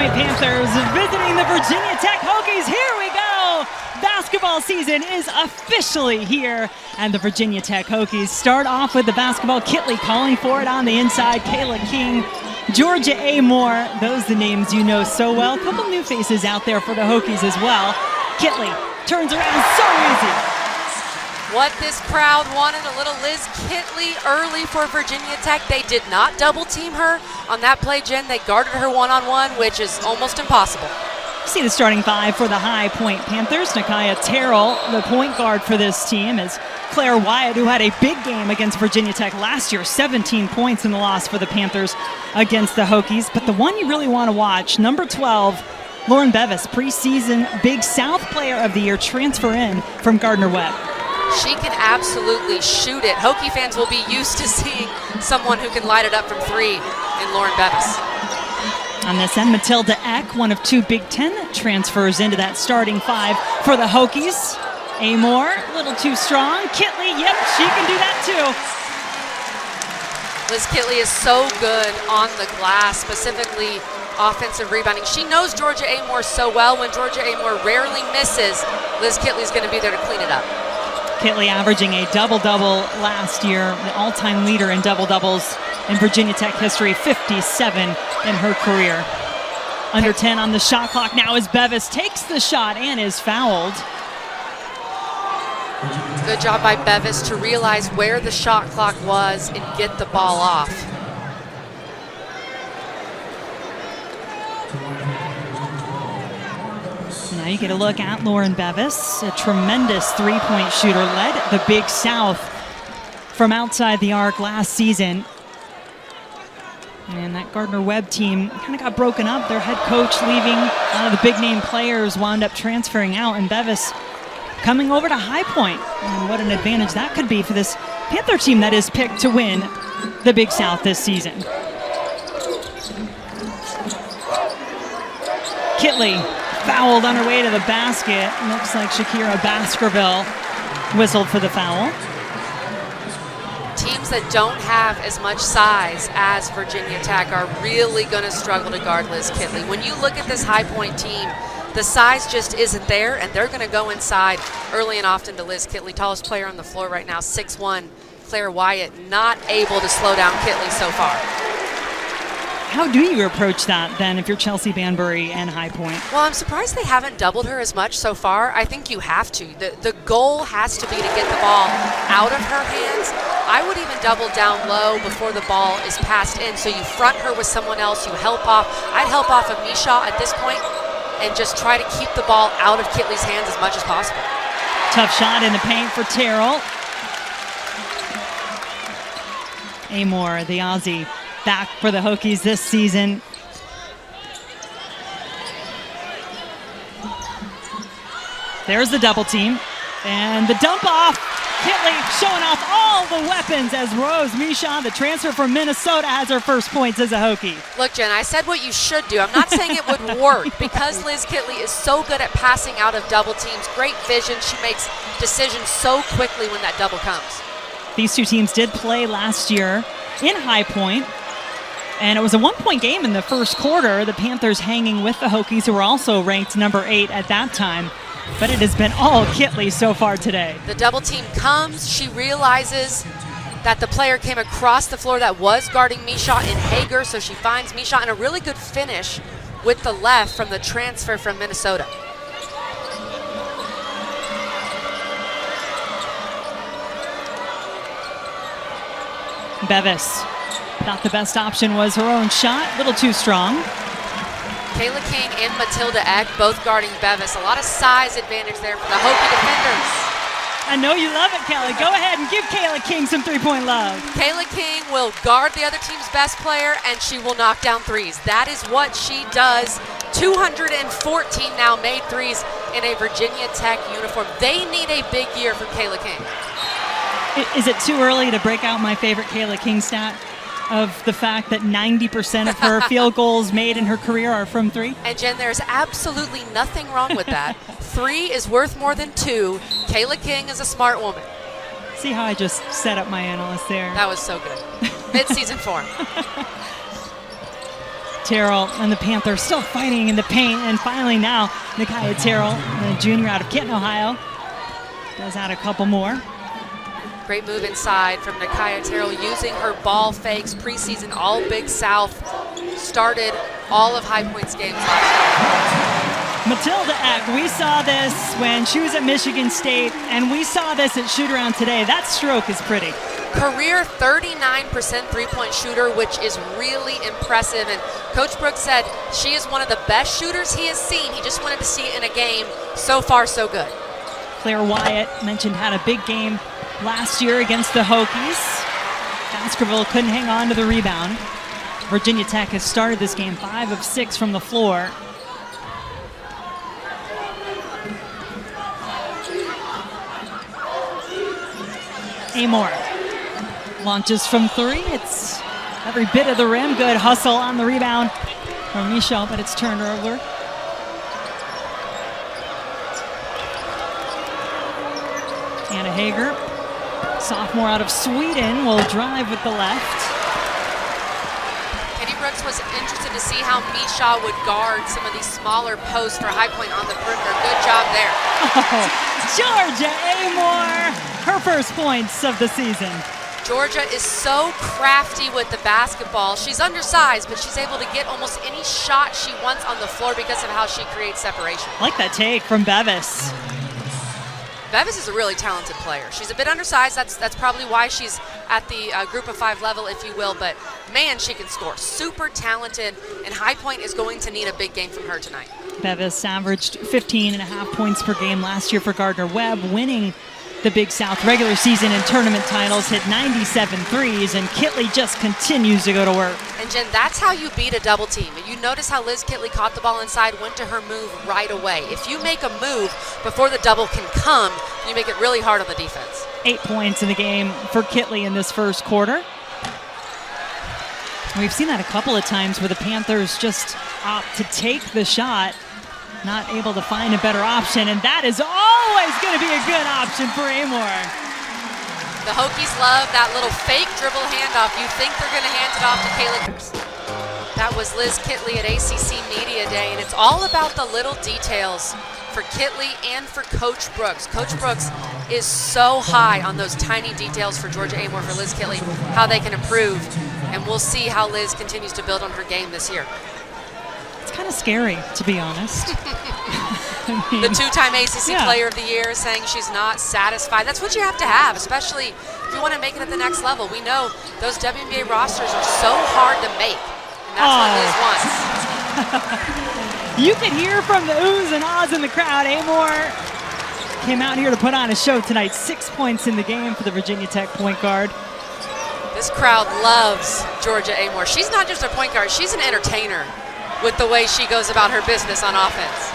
Point Panthers visiting the Virginia Tech Hokies. Here we go. Basketball season is officially here, and the Virginia Tech Hokies start off with the basketball. Kitley calling for it on the inside. Kayla King, Georgia A. Moore, those are the names you know so well. A couple new faces out there for the Hokies as well. Kitley turns around so easy. What this crowd wanted, a little Liz Kitley early for Virginia Tech. They did not double team her on that play, Jen. They guarded her one-on-one, which is almost impossible. See the starting five for the High Point Panthers. Nakaya Terrell, the point guard for this team, is Claire Wyatt, who had a big game against Virginia Tech last year, 17 points in the loss for the Panthers against the Hokies. But the one you really want to watch, number 12, Lauren Bevis, preseason Big South Player of the Year, transfer in from Gardner-Webb. She can absolutely shoot it. Hokie fans will be used to seeing someone who can light it up from three in Lauren Bevis. On this end, Matilda Eck, one of two Big Ten transfers into that starting five for the Hokies. Amore, a little too strong. Kitley, yep, she can do that too. Liz Kitley is so good on the glass, specifically offensive rebounding. She knows Georgia Amore so well. When Georgia Amore rarely misses, Liz Kitley's going to be there to clean it up. Kitley averaging a double-double last year, the all-time leader in double-doubles in Virginia Tech history, 57 in her career. Under 10 on the shot clock now as Bevis takes the shot and is fouled. Good job by Bevis to realize where the shot clock was and get the ball off. Now you get a look at Lauren Bevis, a tremendous three-point shooter, led the Big South from outside the arc last season. And that Gardner-Webb team kind of got broken up. Their head coach leaving, a lot of the big-name players wound up transferring out, and Bevis coming over to High Point. And what an advantage that could be for this Panther team that is picked to win the Big South this season. Kitley fouled on her way to the basket. Looks like Shakira Baskerville whistled for the foul. Teams that don't have as much size as Virginia Tech are really going to struggle to guard Liz Kitley. When you look at this High Point team, the size just isn't there, and they're going to go inside early and often to Liz Kitley. Tallest player on the floor right now, 6'1", Claire Wyatt, not able to slow down Kitley so far. How do you approach that then if you're Chelsea Banbury and High Point? Well, I'm surprised they haven't doubled her as much so far. I think you have to. The goal has to be to get the ball out of her hands. I would even double down low before the ball is passed in, so you front her with someone else, you help off. I'd help off of Misha at this point and just try to keep the ball out of Kitley's hands as much as possible. Tough shot in the paint for Terrell. Amore, the Aussie, back for the Hokies this season. There's the double team. And the dump off. Kitley showing off all the weapons as Rose Misha, the transfer from Minnesota, has her first points as a Hokie. Look, Jen, I said what you should do. I'm not saying it would work because Liz Kitley is so good at passing out of double teams. Great vision. She makes decisions so quickly when that double comes. These two teams did play last year in High Point. And it was a one-point game in the first quarter. The Panthers hanging with the Hokies, who were also ranked number 8 at that time. But it has been all Kitley so far today. The double team comes. She realizes that the player came across the floor that was guarding Misha in Hager, so she finds Misha, and a really good finish with the left from the transfer from Minnesota. Bevis thought the best option was her own shot, a little too strong. Kayla King and Matilda Eck both guarding Bevis. A lot of size advantage there for the Hokie defenders. I know you love it, Kelly. Go ahead and give Kayla King some three-point love. Kayla King will guard the other team's best player, and she will knock down threes. That is what she does. 214 now made threes in a Virginia Tech uniform. They need a big year from Kayla King. Is it too early to break out my favorite Kayla King stat of the fact that 90% of her field goals made in her career are from three? And Jen, there's absolutely nothing wrong with that. 3 is worth more than 2. Kayla King is a smart woman. See how I just set up my analyst there? That was so good. Mid-season form. Terrell and the Panthers still fighting in the paint, and finally now Nikia Terrell, the junior out of Kenton, Ohio, does add a couple more. Great move inside from Nikia Terrell, using her ball fakes. Preseason All Big South, started all of High Point's games last year. Matilda Eck, we saw this when she was at Michigan State, and we saw this at shoot-around today. That stroke is pretty. Career 39% three-point shooter, which is really impressive. And Coach Brooks said she is one of the best shooters he has seen. He just wanted to see it in a game. So far, so good. Claire Wyatt mentioned had a big game last year against the Hokies. Baskerville couldn't hang on to the rebound. Virginia Tech has started this game 5 of 6 from the floor. Amor launches from 3. It's every bit of the rim. Good hustle on the rebound from Michelle, but it's turned over. Anna Hager, sophomore out of Sweden, will drive with the left. Kenny Brooks was interested to see how Misha would guard some of these smaller posts for High Point on the perimeter. Good job there. Oh, Georgia Amor, her first points of the season. Georgia is so crafty with the basketball. She's undersized, but she's able to get almost any shot she wants on the floor because of how she creates separation. I like that take from Bevis. Bevis is a really talented player. She's a bit undersized. That's probably why she's at the group of 5 level, if you will. But, man, she can score. Super talented, and High Point is going to need a big game from her tonight. Bevis averaged 15.5 points per game last year for Gardner Webb, winning the Big South regular season and tournament titles, hit 97 threes, and Kitley just continues to go to work. And Jen, that's how you beat a double team. You notice how Liz Kitley caught the ball inside, went to her move right away. If you make a move before the double can come, you make it really hard on the defense. 8 points in the game for Kitley in this first quarter. We've seen that a couple of times where the Panthers just opt to take the shot, not able to find a better option, and that is always going to be a good option for Amor. The Hokies love that little fake dribble handoff. You think they're going to hand it off to Kayla. That was Liz Kitley at ACC Media Day, and it's all about the little details for Kitley and for Coach Brooks. Coach Brooks is so high on those tiny details for Georgia Amor, for Liz Kitley, how they can improve, and we'll see how Liz continues to build on her game this year. It's kind of scary, to be honest. The 2-time ACC Player of the Year saying she's not satisfied. That's what you have to have, especially if you want to make it at the next level. We know those WNBA rosters are so hard to make, and that's what Liz wants. You can hear from the oohs and ahs in the crowd. Amor came out here to put on a show tonight. 6 points in the game for the Virginia Tech point guard. This crowd loves Georgia Amor. She's not just a point guard, she's an entertainer with the way she goes about her business on offense.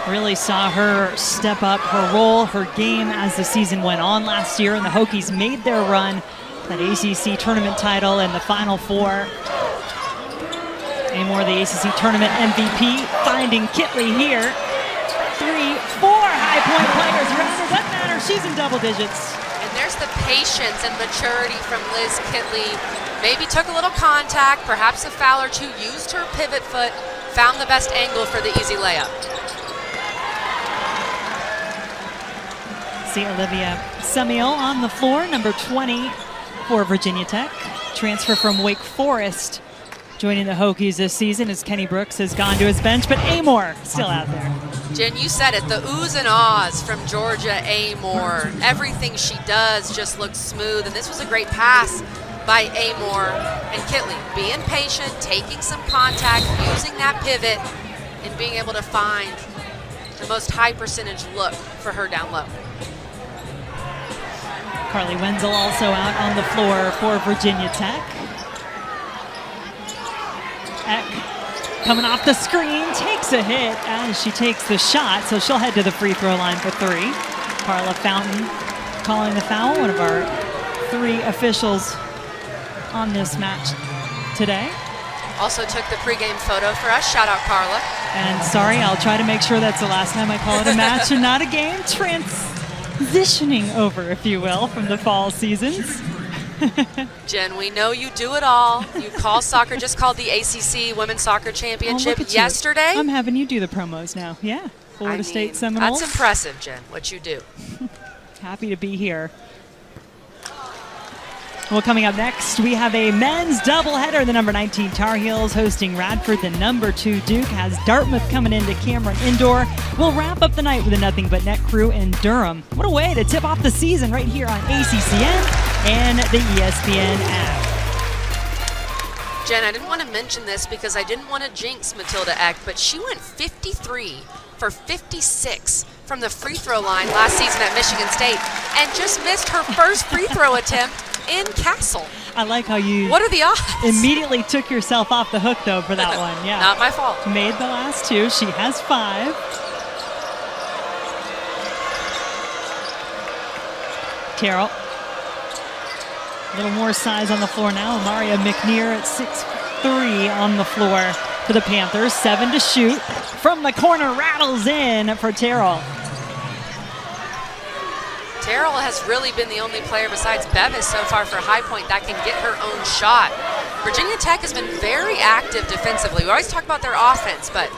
Really saw her step up her role, her game as the season went on last year, and the Hokies made their run, that ACC tournament title and the Final Four. Amor, the ACC tournament MVP, finding Kitley here. 3, 4 High Point players around her. Doesn't matter, she's in double digits. And there's the patience and maturity from Liz Kitley. Maybe took a little contact, perhaps a foul or two, used her pivot foot, found the best angle for the easy layup. See Olivia Samuel on the floor, number 20 for Virginia Tech. Transfer from Wake Forest, joining the Hokies this season as Kenny Brooks has gone to his bench, but Amor still out there. Jen, you said it, the oohs and ahs from Georgia Amor. Everything she does just looks smooth, and this was a great pass by Amor and Kitley. Being patient, taking some contact, using that pivot, and being able to find the most high percentage look for her down low. Carly Wenzel also out on the floor for Virginia Tech. Eck coming off the screen, takes a hit as she takes the shot, so she'll head to the free throw line for 3. Carla Fountain calling the foul, one of our 3 officials on this match today. Also took the pregame photo for us. Shout out Carla. And sorry, I'll try to make sure that's the last time I call it a match and not a game. Transitioning over, if you will, from the fall seasons. Jen, we know you do it all. You call soccer, just called the ACC Women's Soccer Championship yesterday. I'm having you do the promos now. Yeah, Florida State Seminoles. That's impressive, Jen, what you do. Happy to be here. Well, coming up next, we have a men's doubleheader. The number 19 Tar Heels hosting Radford. The number 2 Duke has Dartmouth coming into Cameron Indoor. We'll wrap up the night with a Nothing But Net crew in Durham. What a way to tip off the season right here on ACCN and the ESPN app. Jen, I didn't want to mention this because I didn't want to jinx Matilda Eck, but she went 53 for 56 from the free throw line last season at Michigan State and just missed her first free throw attempt in Castle. I like how you What are the odds? immediately took yourself off the hook, though, for that one. Yeah, not my fault. Made the last 2. She has 5. Carroll. A little more size on the floor now. Maria McNear at 6'3" on the floor for the Panthers. 7 to shoot. From the corner, rattles in for Terrell. Terrell has really been the only player besides Bevis so far for High Point that can get her own shot. Virginia Tech has been very active defensively. We always talk about their offense, but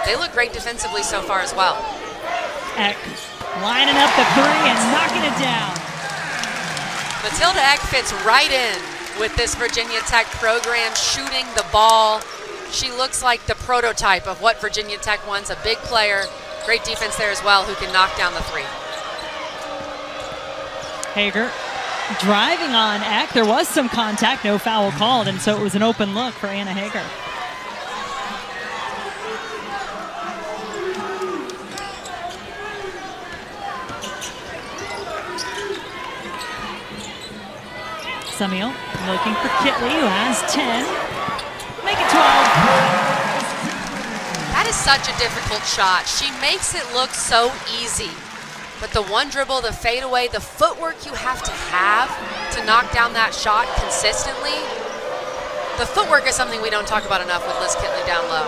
they look great defensively so far as well. Eck lining up the 3 and knocking it down. Matilda Eck fits right in with this Virginia Tech program, shooting the ball. She looks like the prototype of what Virginia Tech wants, a big player, great defense there as well, who can knock down the 3. Hager driving on Eck. There was some contact, no foul called, and so it was an open look for Anna Hager. Samiel looking for Kitley, who has 10. Make it 12. That is such a difficult shot. She makes it look so easy. But the one dribble, the fadeaway, the footwork you have to knock down that shot consistently, the footwork is something we don't talk about enough with Liz Kitley down low.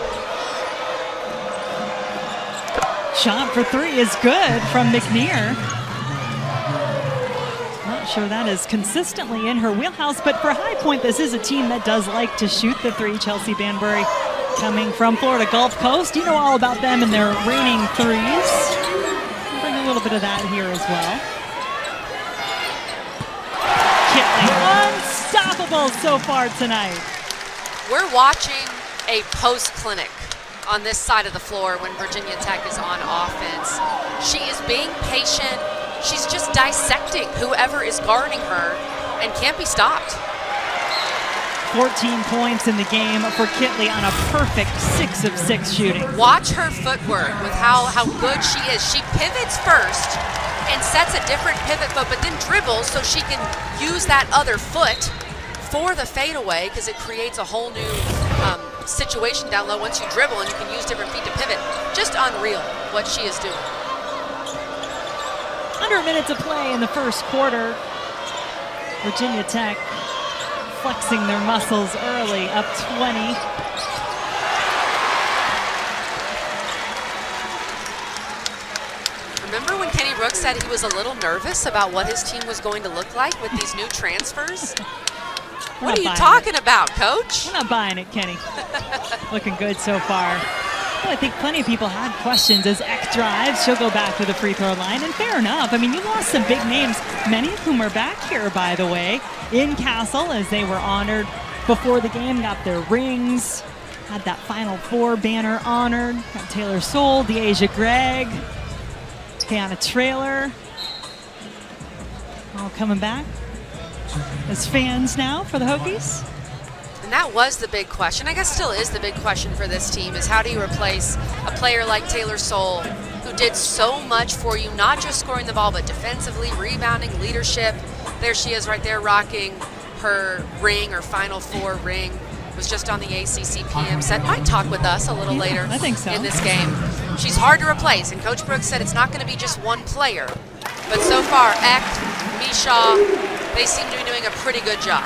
Shot for 3 is good from McNear. Not sure that is consistently in her wheelhouse, but for High Point, this is a team that does like to shoot the 3. Chelsea Banbury coming from Florida Gulf Coast. You know all about them and their raining 3s. Bring a little bit of that here as well. Kitley, unstoppable so far tonight. We're watching a post clinic on this side of the floor when Virginia Tech is on offense. She is being patient. She's just dissecting whoever is guarding her and can't be stopped. 14 points in the game for Kitley on a perfect 6 of 6 shooting. Watch her footwork with how good she is. She pivots first and sets a different pivot foot, but then dribbles so she can use that other foot for the fadeaway because it creates a whole new situation down low once you dribble and you can use different feet to pivot. Just unreal what she is doing. Under a minute to play in the first quarter. Virginia Tech flexing their muscles early, up 20. Remember when Kenny Brooks said he was a little nervous about what his team was going to look like with these new transfers? What are you talking about, Coach? We're not buying it, Kenny. Looking good so far. Well, I think plenty of people had questions as Eck drives. She'll go back to the free throw line, and fair enough. I mean, you lost some big names, many of whom are back here, by the way, in Castle as they were honored before the game, got their rings, had that Final Four banner honored. Got Taylor Soule, DeAsia Gregg, Kiana Traylor, all coming back as fans now for the Hokies. And that was the big question. I guess still is the big question for this team is how do you replace a player like Taylor Soule who did so much for you, not just scoring the ball, but defensively, rebounding, leadership. There she is right there rocking her ring, her Final Four ring. Was just on the ACC PM set. Might talk with us a little later I think so. in this game. She's hard to replace, and Coach Brooks said it's not going to be just one player. But so far, Eck, Mishaw, they seem to be doing a pretty good job.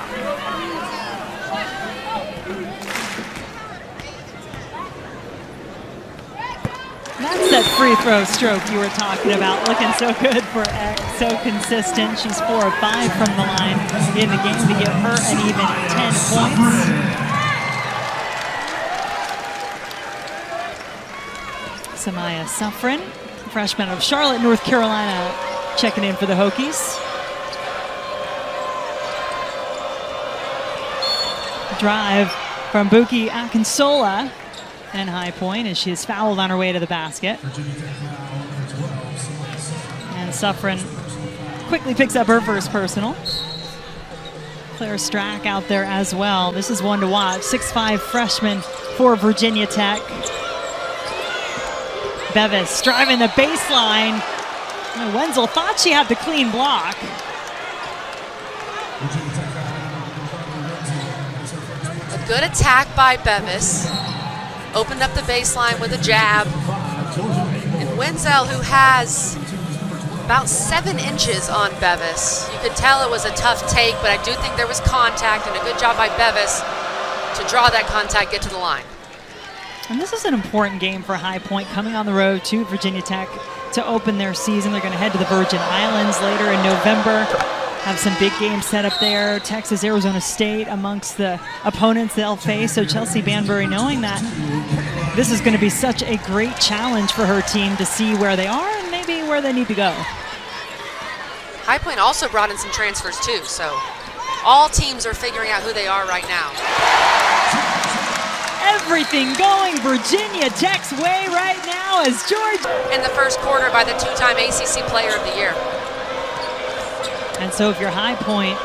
That's that free throw stroke you were talking about. Looking so good for X, so consistent. She's 4 of 5 from the line in the game to give her an even 10 points. Samaya Suffren, freshman of Charlotte, North Carolina, checking in for the Hokies. Drive from Buki Akinsola and high point as she is fouled on her way to the basket. And Suffren quickly picks up her first personal. Claire Strack out there as well. This is one to watch. 6'5" freshman for Virginia Tech. Bevis driving the baseline. Wenzel thought she had the clean block. A good attack by Bevis. Opened up the baseline with a jab. And Wenzel, who has about 7 inches on Bevis. You could tell it was a tough take, but I do think there was contact, and a good job by Bevis to draw that contact, get to the line. And this is an important game for High Point, coming on the road to Virginia Tech to open their season. They're going to head to the Virgin Islands later in November. Have some big games set up there. Texas, Arizona State amongst the opponents they'll face. So Chelsea Banbury, knowing that this is going to be such a great challenge for her team to see where they are and maybe where they need to go. High Point also brought in some transfers too, so all teams are figuring out who they are right now. Everything going Virginia Tech's way right now as George. In the first quarter by the 2-time ACC Player of the Year. And so if you're High Point,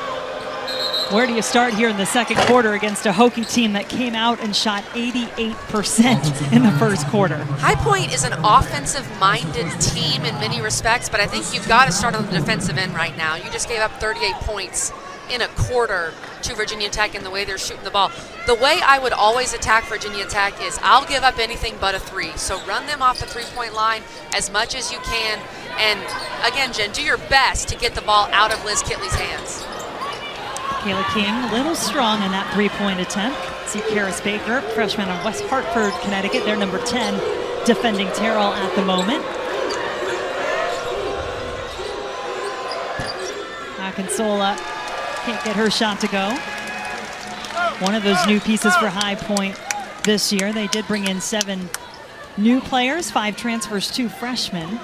where do you start here in the second quarter against a Hokie team that came out and shot 88% in the first quarter? High Point is an offensive-minded team in many respects, but I think you've got to start on the defensive end right now. You just gave up 38 points in a quarter to Virginia Tech in the way they're shooting the ball. The way I would always attack Virginia Tech is I'll give up anything but a 3. So run them off the 3-point line as much as you can. And again, Jen, do your best to get the ball out of Liz Kitley's hands. Kayla King, a little strong in that 3-point attempt. See Karis Baker, freshman of West Hartford, Connecticut. They're number 10, defending Terrell at the moment. Akinsola can't get her shot to go. One of those new pieces for High Point this year. They did bring in 7 new players, 5 transfers, 2 freshmen.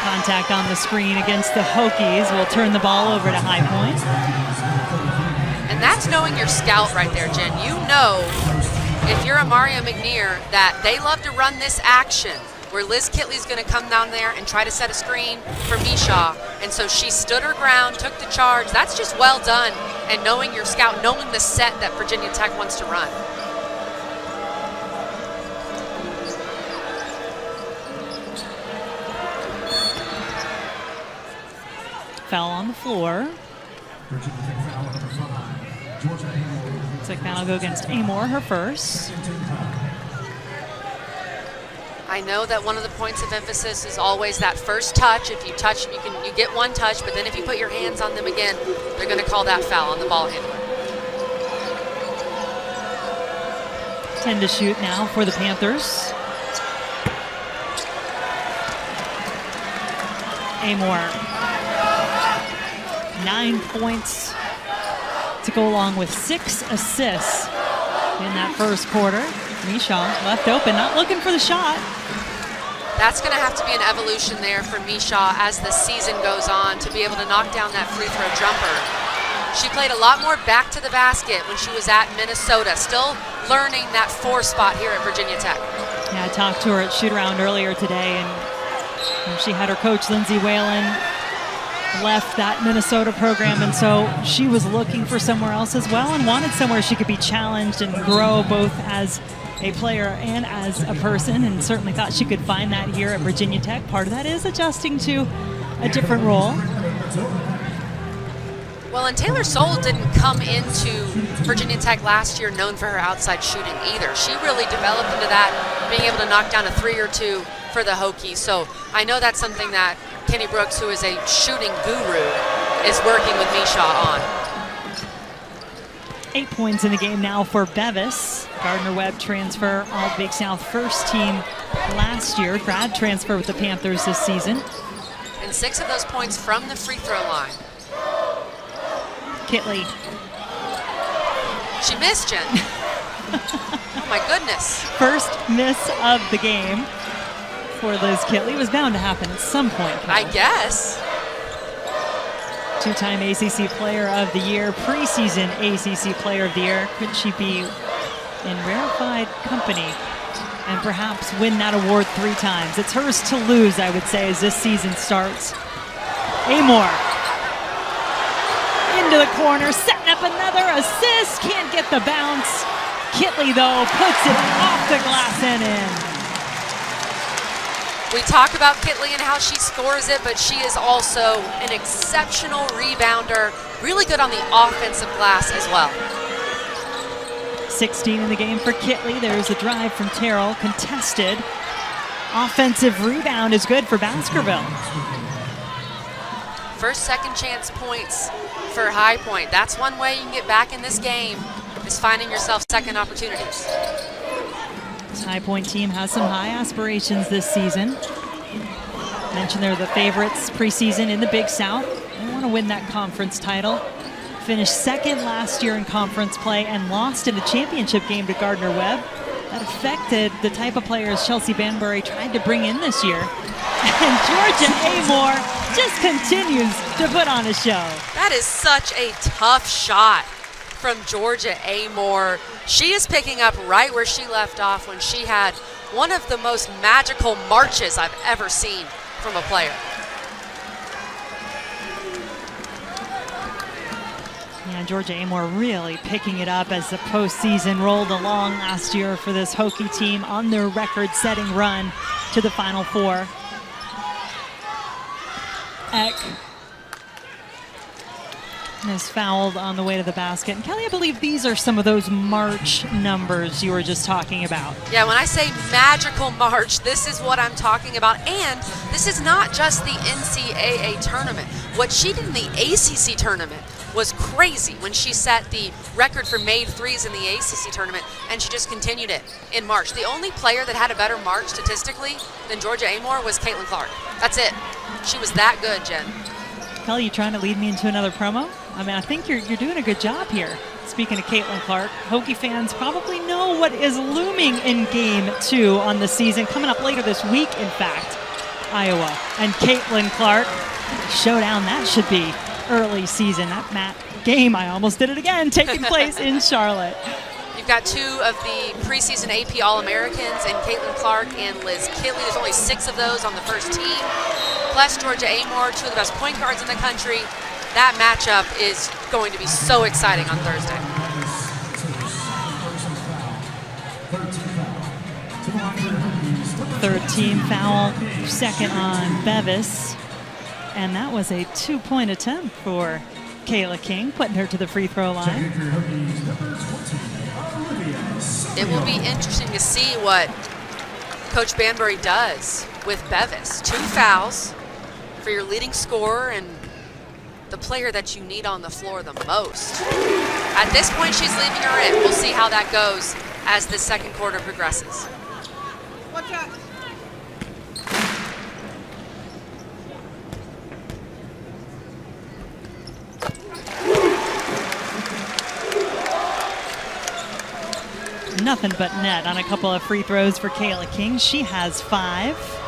Contact on the screen against the Hokies will turn the ball over to High Point. And that's knowing your scout right there, Jen. You know, if you're a Mario McNear, that they love to run this action where Liz Kitley's going to come down there and try to set a screen for Misha. And so she stood her ground, took the charge. That's just well done. And knowing your scout, knowing the set that Virginia Tech wants to run. Foul on the floor. Looks like that'll go against Amor, her first. I know that one of the points of emphasis is always that first touch. If you touch, you get one touch, but then if you put your hands on them again, they're going to call that foul on the ball handler. 10 to shoot now for the Panthers. Amor. 9 points to go along with 6 assists in that first quarter. Misha left open, not looking for the shot. That's going to have to be an evolution there for Misha as the season goes on to be able to knock down that free throw jumper. She played a lot more back to the basket when she was at Minnesota, still learning that 4 spot here at Virginia Tech. Yeah, I talked to her at shoot-around earlier today, and she had her coach, Lindsay Whalen, left that Minnesota program, and so she was looking for somewhere else as well and wanted somewhere she could be challenged and grow both as a player and as a person, and certainly thought she could find that here at Virginia Tech. Part of that is adjusting to a different role. Well, and Taylor Soule didn't come into Virginia Tech last year known for her outside shooting either. She really developed into that, being able to knock down a 3 or 2 for the Hokies. So I know that's something that Kenny Brooks, who is a shooting guru, is working with Misha on. 8 points in the game now for Bevis. Gardner-Webb transfer, All Big South first team last year. Grad transfer with the Panthers this season. And 6 of those points from the free throw line. Kitley. She missed, Jen. Oh my goodness. First miss of the game for Liz Kitley. It was bound to happen at some point, Cal. I guess. Two-time ACC Player of the Year, preseason ACC Player of the Year. Could she be in rarefied company and perhaps win that award 3 times? It's hers to lose, I would say, as this season starts. Amor into the corner, setting up another assist. Can't get the bounce. Kitley, though, puts it off the glass and in. We talk about Kitley and how she scores it, but she is also an exceptional rebounder, really good on the offensive glass as well. 16 in the game for Kitley. There's a drive from Terrell, contested. Offensive rebound is good for Baskerville. First, second chance points for High Point. That's one way you can get back in this game, is finding yourself second opportunities. This High Point team has some high aspirations this season. Mentioned they're the favorites preseason in the Big South. They want to win that conference title. Finished second last year in conference play and lost in the championship game to Gardner-Webb. That affected the type of players Chelsea Banbury tried to bring in this year. And Georgia Amor just continues to put on a show. That is such a tough shot from Georgia Amor. She is picking up right where she left off when she had one of the most magical marches I've ever seen from a player. Yeah, Georgia Amor really picking it up as the postseason rolled along last year for this Hokie team on their record-setting run to the Final Four. Eck is fouled on the way to the basket. And Kelly, I believe these are some of those March numbers you were just talking about. Yeah, when I say magical March, this is what I'm talking about. And this is not just the NCAA tournament. What she did in the ACC tournament was crazy when she set the record for made threes in the ACC tournament, and she just continued it in March. The only player that had a better March statistically than Georgia Amor was Caitlin Clark. That's it. She was that good, Jen. Kelly, you trying to lead me into another promo? I mean, I think you're doing a good job here. Speaking of Caitlin Clark, Hokie fans probably know what is looming in Game 2 on the season. Coming up later this week, in fact, Iowa and Caitlin Clark. Showdown, that should be early season. That game, I almost did it again, taking place in Charlotte. You've got 2 of the preseason AP All-Americans, and Caitlin Clark and Liz Kitley. There's only 6 of those on the first team. Plus Georgia Amor, 2 of the best point guards in the country. That matchup is going to be so exciting on Thursday. Third team foul, second on Bevis. And that was a 2-point attempt for Kayla King, putting her to the free throw line. It will be interesting to see what Coach Banbury does with Bevis. 2 fouls for your leading scorer and the player that you need on the floor the most. At this point, she's leaving her in. We'll see how that goes as the second quarter progresses. Watch out. Nothing but net on a couple of free throws for Kayla King. She has 5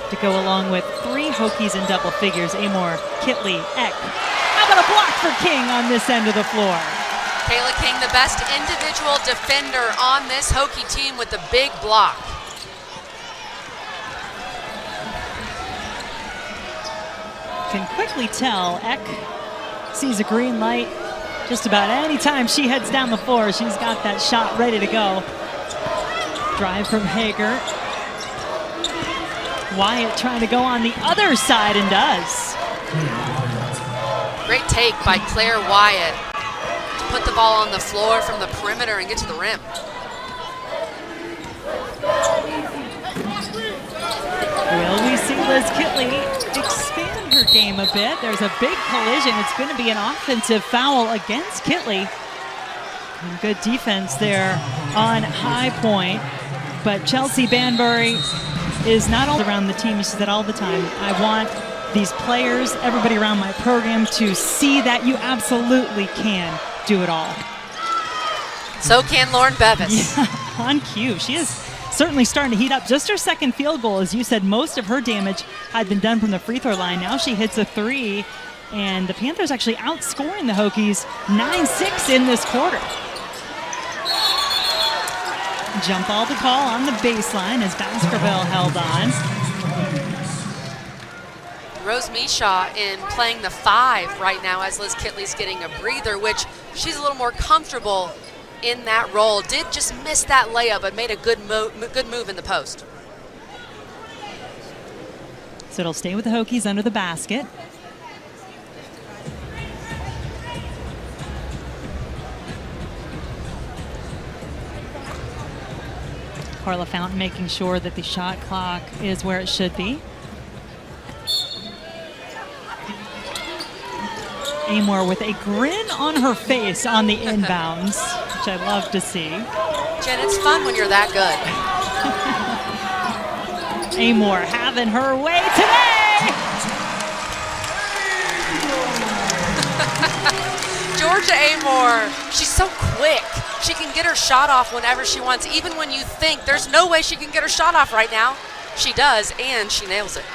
to go along with 3 Hokies in double figures. Amor, Kitley, Eck. How about a block for King on this end of the floor? Kayla King, the best individual defender on this Hokie team with the big block. Can quickly tell Eck sees a green light just about any time she heads down the floor. She's got that shot ready to go. Drive from Hager. Wyatt trying to go on the other side and does. Great take by Claire Wyatt to put the ball on the floor from the perimeter and get to the rim. Will we see Liz Kitley expand her game a bit. There's a big collision. It's going to be an offensive foul against Kitley. And good defense there on High Point. But Chelsea Banbury is not all around the team. She said all the time, I want these players, everybody around my program to see that you absolutely can do it all. So can Lauren Bevis. Yeah, on cue. She is certainly starting to heat up. Just her second field goal, as you said, most of her damage had been done from the free throw line. Now she hits a three, and the Panthers actually outscoring the Hokies 9-6 in this quarter. Jump ball to call on the baseline as Baskerville held on. Rose Mishaw in playing the 5 right now as Liz Kitley's getting a breather, which she's a little more comfortable in that role. Did just miss that layup, but made a good move in the post. So it'll stay with the Hokies under the basket. Carla Fountain making sure that the shot clock is where it should be. Amor with a grin on her face on the inbounds, which I love to see. Jen, it's fun when you're that good. Amor having her way today. Georgia Amor, she's so quick. She can get her shot off whenever she wants, even when you think there's no way she can get her shot off right now. She does, and she nails it.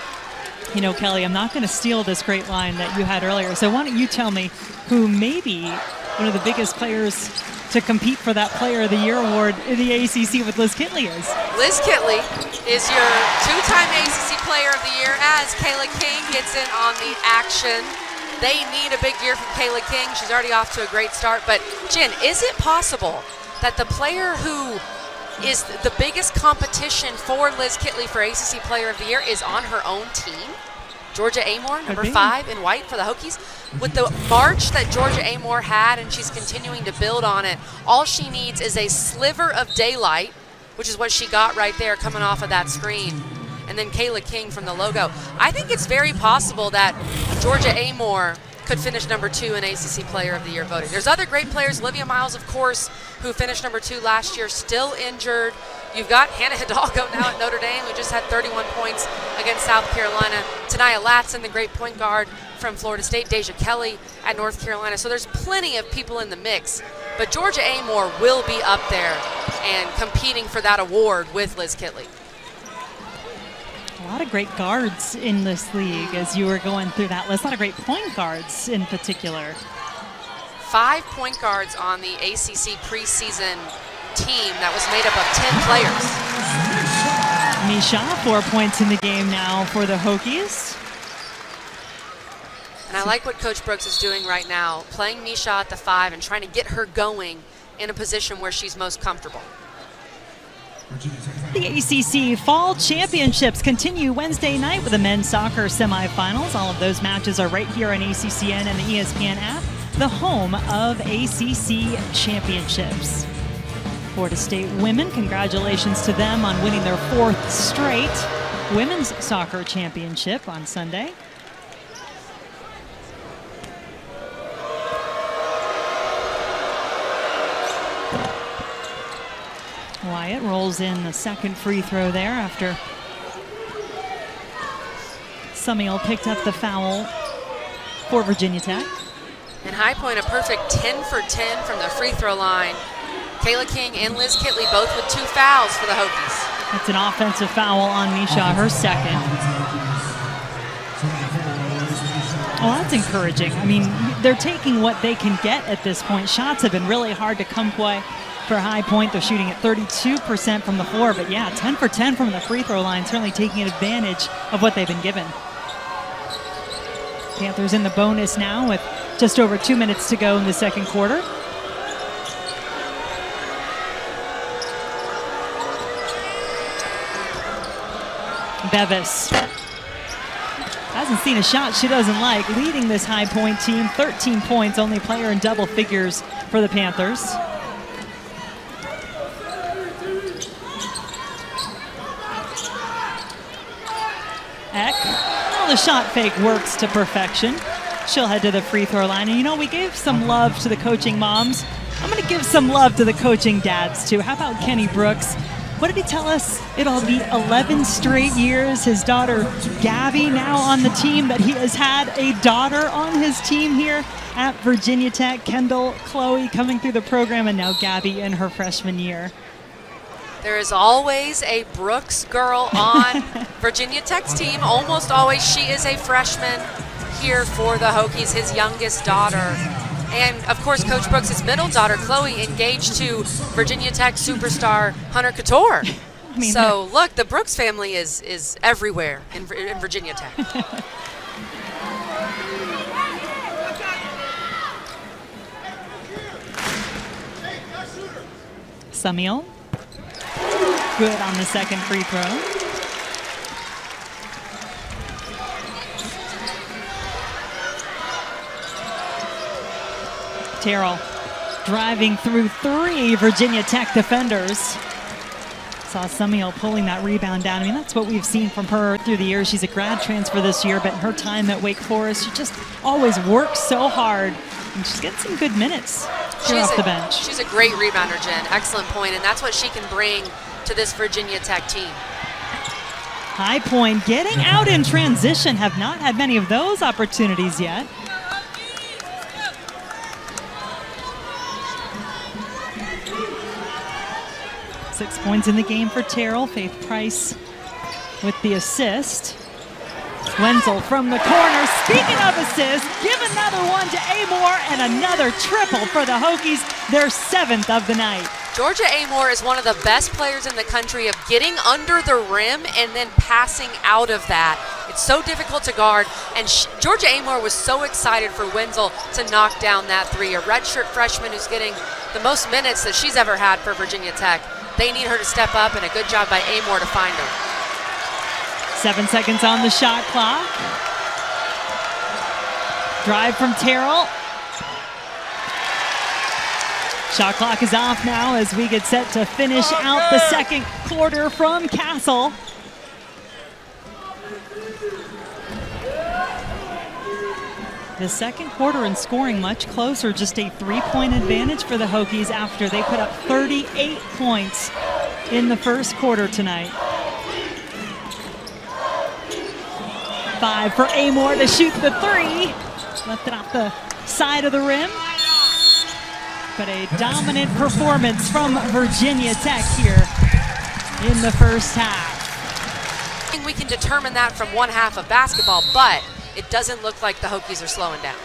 You know, Kelly, I'm not going to steal this great line that you had earlier, so why don't you tell me who may be one of the biggest players to compete for that Player of the Year award in the ACC with Liz Kitley is? Liz Kitley is your 2-time ACC Player of the Year as Kayla King gets in on the action. They need a big year from Kayla King. She's already off to a great start. But, Jen, is it possible that the player who is the biggest competition for Liz Kitley for ACC Player of the Year is on her own team? Georgia Amor, number 5 in white for the Hokies. With the march that Georgia Amor had, and she's continuing to build on it, all she needs is a sliver of daylight, which is what she got right there coming off of that screen. And then Kayla King from the logo. I think it's very possible that Georgia Amor could finish number 2 in ACC Player of the Year voting. There's other great players. Olivia Miles, of course, who finished number 2 last year, still injured. You've got Hannah Hidalgo now at Notre Dame, who just had 31 points against South Carolina. Tanaya Latson, the great point guard from Florida State. Deja Kelly at North Carolina. So there's plenty of people in the mix. But Georgia Amor will be up there and competing for that award with Liz Kitley. A lot of great guards in this league as you were going through that list. A lot of great point guards in particular. 5 point guards on the ACC preseason team that was made up of 10 players. Misha, 4 points in the game now for the Hokies. And I like what Coach Brooks is doing right now, playing Misha at the 5 and trying to get her going in a position where she's most comfortable. The ACC Fall Championships continue Wednesday night with the men's soccer semifinals. All of those matches are right here on ACCN and the ESPN app, the home of ACC Championships. Florida State women, congratulations to them on winning their 4th straight women's soccer championship on Sunday. Wyatt rolls in the second free throw there after Sumiel picked up the foul for Virginia Tech. And High Point a perfect 10 for 10 from the free throw line. Kayla King and Liz Kitley both with 2 fouls for the Hokies. That's an offensive foul on Misha, her second. Well, that's encouraging. I mean, they're taking what they can get at this point. Shots have been really hard to come by for High Point. They're shooting at 32% from the floor, but yeah, 10 for 10 from the free throw line, certainly taking advantage of what they've been given. Panthers in the bonus now with just over 2 minutes to go in the second quarter. Bevis hasn't seen a shot she doesn't like, leading this High Point team. 13 points, only player in double figures for the Panthers. Eck, well, the shot fake works to perfection. She'll head to the free throw line. And you know, we gave some love to the coaching moms. I'm going to give some love to the coaching dads, too. How about Kenny Brooks? What did he tell us? It'll be 11 straight years. His daughter, Gabby, now on the team, that he has had a daughter on his team here at Virginia Tech. Kendall, Chloe coming through the program, and now Gabby in her freshman year. There is always a Brooks girl on Virginia Tech's team. Almost always she is a freshman here for the Hokies, his youngest daughter. And, of course, Coach Brooks' middle daughter, Chloe, engaged to Virginia Tech superstar Hunter Couture. So, look, the Brooks family is everywhere in Virginia Tech. Samiel, good on the second free throw. Terrell driving through 3 Virginia Tech defenders. Saw Samiel pulling that rebound down. I mean, that's what we've seen from her through the years. She's a grad transfer this year, but in her time at Wake Forest, she just always works so hard. And she's getting some good minutes here off the bench. She's a great rebounder, Jen. Excellent point, and that's what she can bring to this Virginia Tech team. High Point getting out in transition. Have not had many of those opportunities yet. Six points in the game for Terrell. Faith Price with the assist. Wenzel from the corner. Speaking of assists, give another one to Amor and another triple for the Hokies, their 7th of the night. Georgia Amor is one of the best players in the country of getting under the rim and then passing out of that. It's so difficult to guard, and Georgia Amor was so excited for Wenzel to knock down that three. A redshirt freshman who's getting the most minutes that she's ever had for Virginia Tech. They need her to step up, and a good job by Amor to find her. 7 seconds on the shot clock. Drive from Terrell. Shot clock is off now as we get set to finish out the second quarter from Castle. The second quarter and scoring much closer, just a 3-point advantage for the Hokies after they put up 38 points in the first quarter tonight. 5 for Amor to shoot the 3. Left it off the side of the rim. But a dominant performance from Virginia Tech here in the first half. We can determine that from one half of basketball, but it doesn't look like the Hokies are slowing down.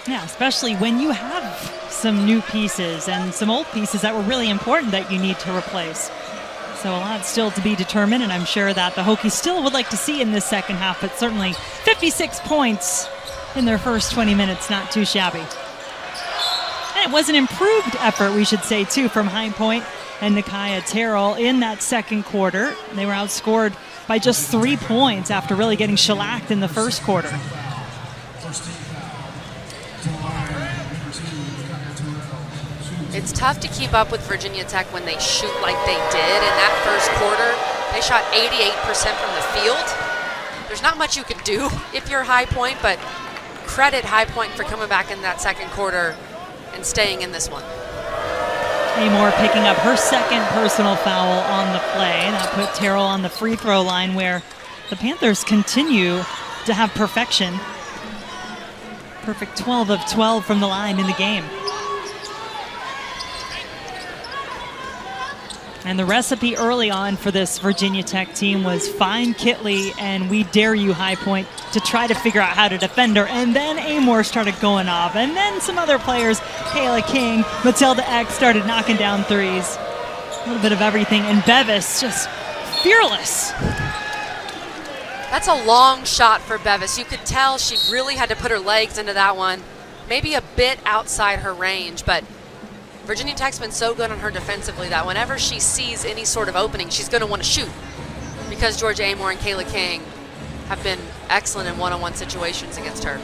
Yeah, especially when you have some new pieces and some old pieces that were really important that you need to replace. So a lot still to be determined, and I'm sure that the Hokies still would like to see in this second half, but certainly 56 points in their first 20 minutes, not too shabby. And it was an improved effort, we should say, too, from High Point and Nikia Terrell in that second quarter. They were outscored by just 3 points after really getting shellacked in the first quarter. It's tough to keep up with Virginia Tech when they shoot like they did in that first quarter. They shot 88% from the field. There's not much you can do if you're High Point, but credit High Point for coming back in that second quarter and staying in this one. Amor picking up her second personal foul on the play. That put Terrell on the free throw line where the Panthers continue to have perfection. Perfect 12 of 12 from the line in the game. And the recipe early on for this Virginia Tech team was find Kitley and we dare you, High Point, to try to figure out how to defend her. And then Amor started going off. And then some other players, Kayla King, Matilda X, started knocking down threes. A little bit of everything. And Bevis just fearless. That's a long shot for Bevis. You could tell she really had to put her legs into that one. Maybe a bit outside her range, but Virginia Tech's been so good on her defensively that whenever she sees any sort of opening, she's going to want to shoot, because Georgia Amor and Kayla King have been excellent in one-on-one situations against her.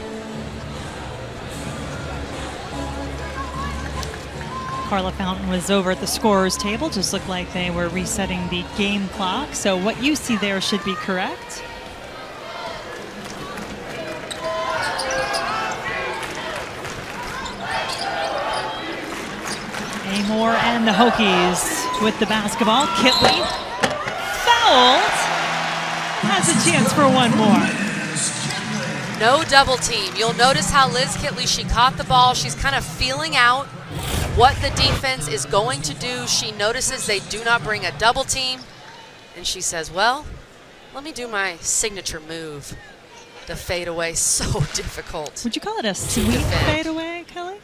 Carla Fountain was over at the scorer's table. Just looked like they were resetting the game clock. So what you see there should be correct. Amoore and the Hokies with the basketball. Kitley fouled. Has a chance for one more. No double team. You'll notice how Liz Kitley, she caught the ball. She's kind of feeling out what the defense is going to do. She notices they do not bring a double team. And she says, well, let me do my signature move. The fadeaway, so difficult. Would you call it a sweet fadeaway, Kelly?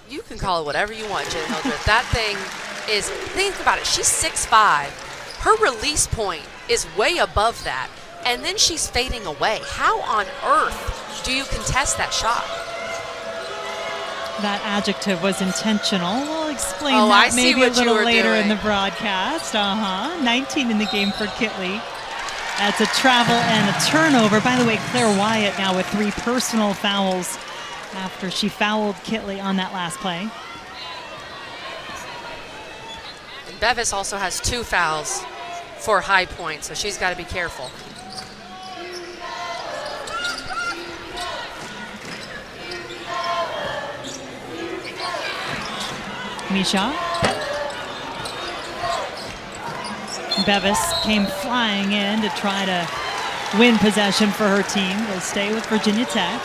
You can call it whatever you want, Jen Hildreth. That thing is, think about it, she's 6'5". Her release point is way above that. And then she's fading away. How on earth do you contest that shot? That adjective was intentional. We'll explain that that maybe a little later doing in the broadcast. 19 in the game for Kitley. That's a travel and a turnover. By the way, Claire Wyatt now with 3 personal fouls after she fouled Kitley on that last play. And Bevis also has 2 fouls for High Point, so she's got to be careful. Misha. Bevis came flying in to try to win possession for her team. They'll stay with Virginia Tech.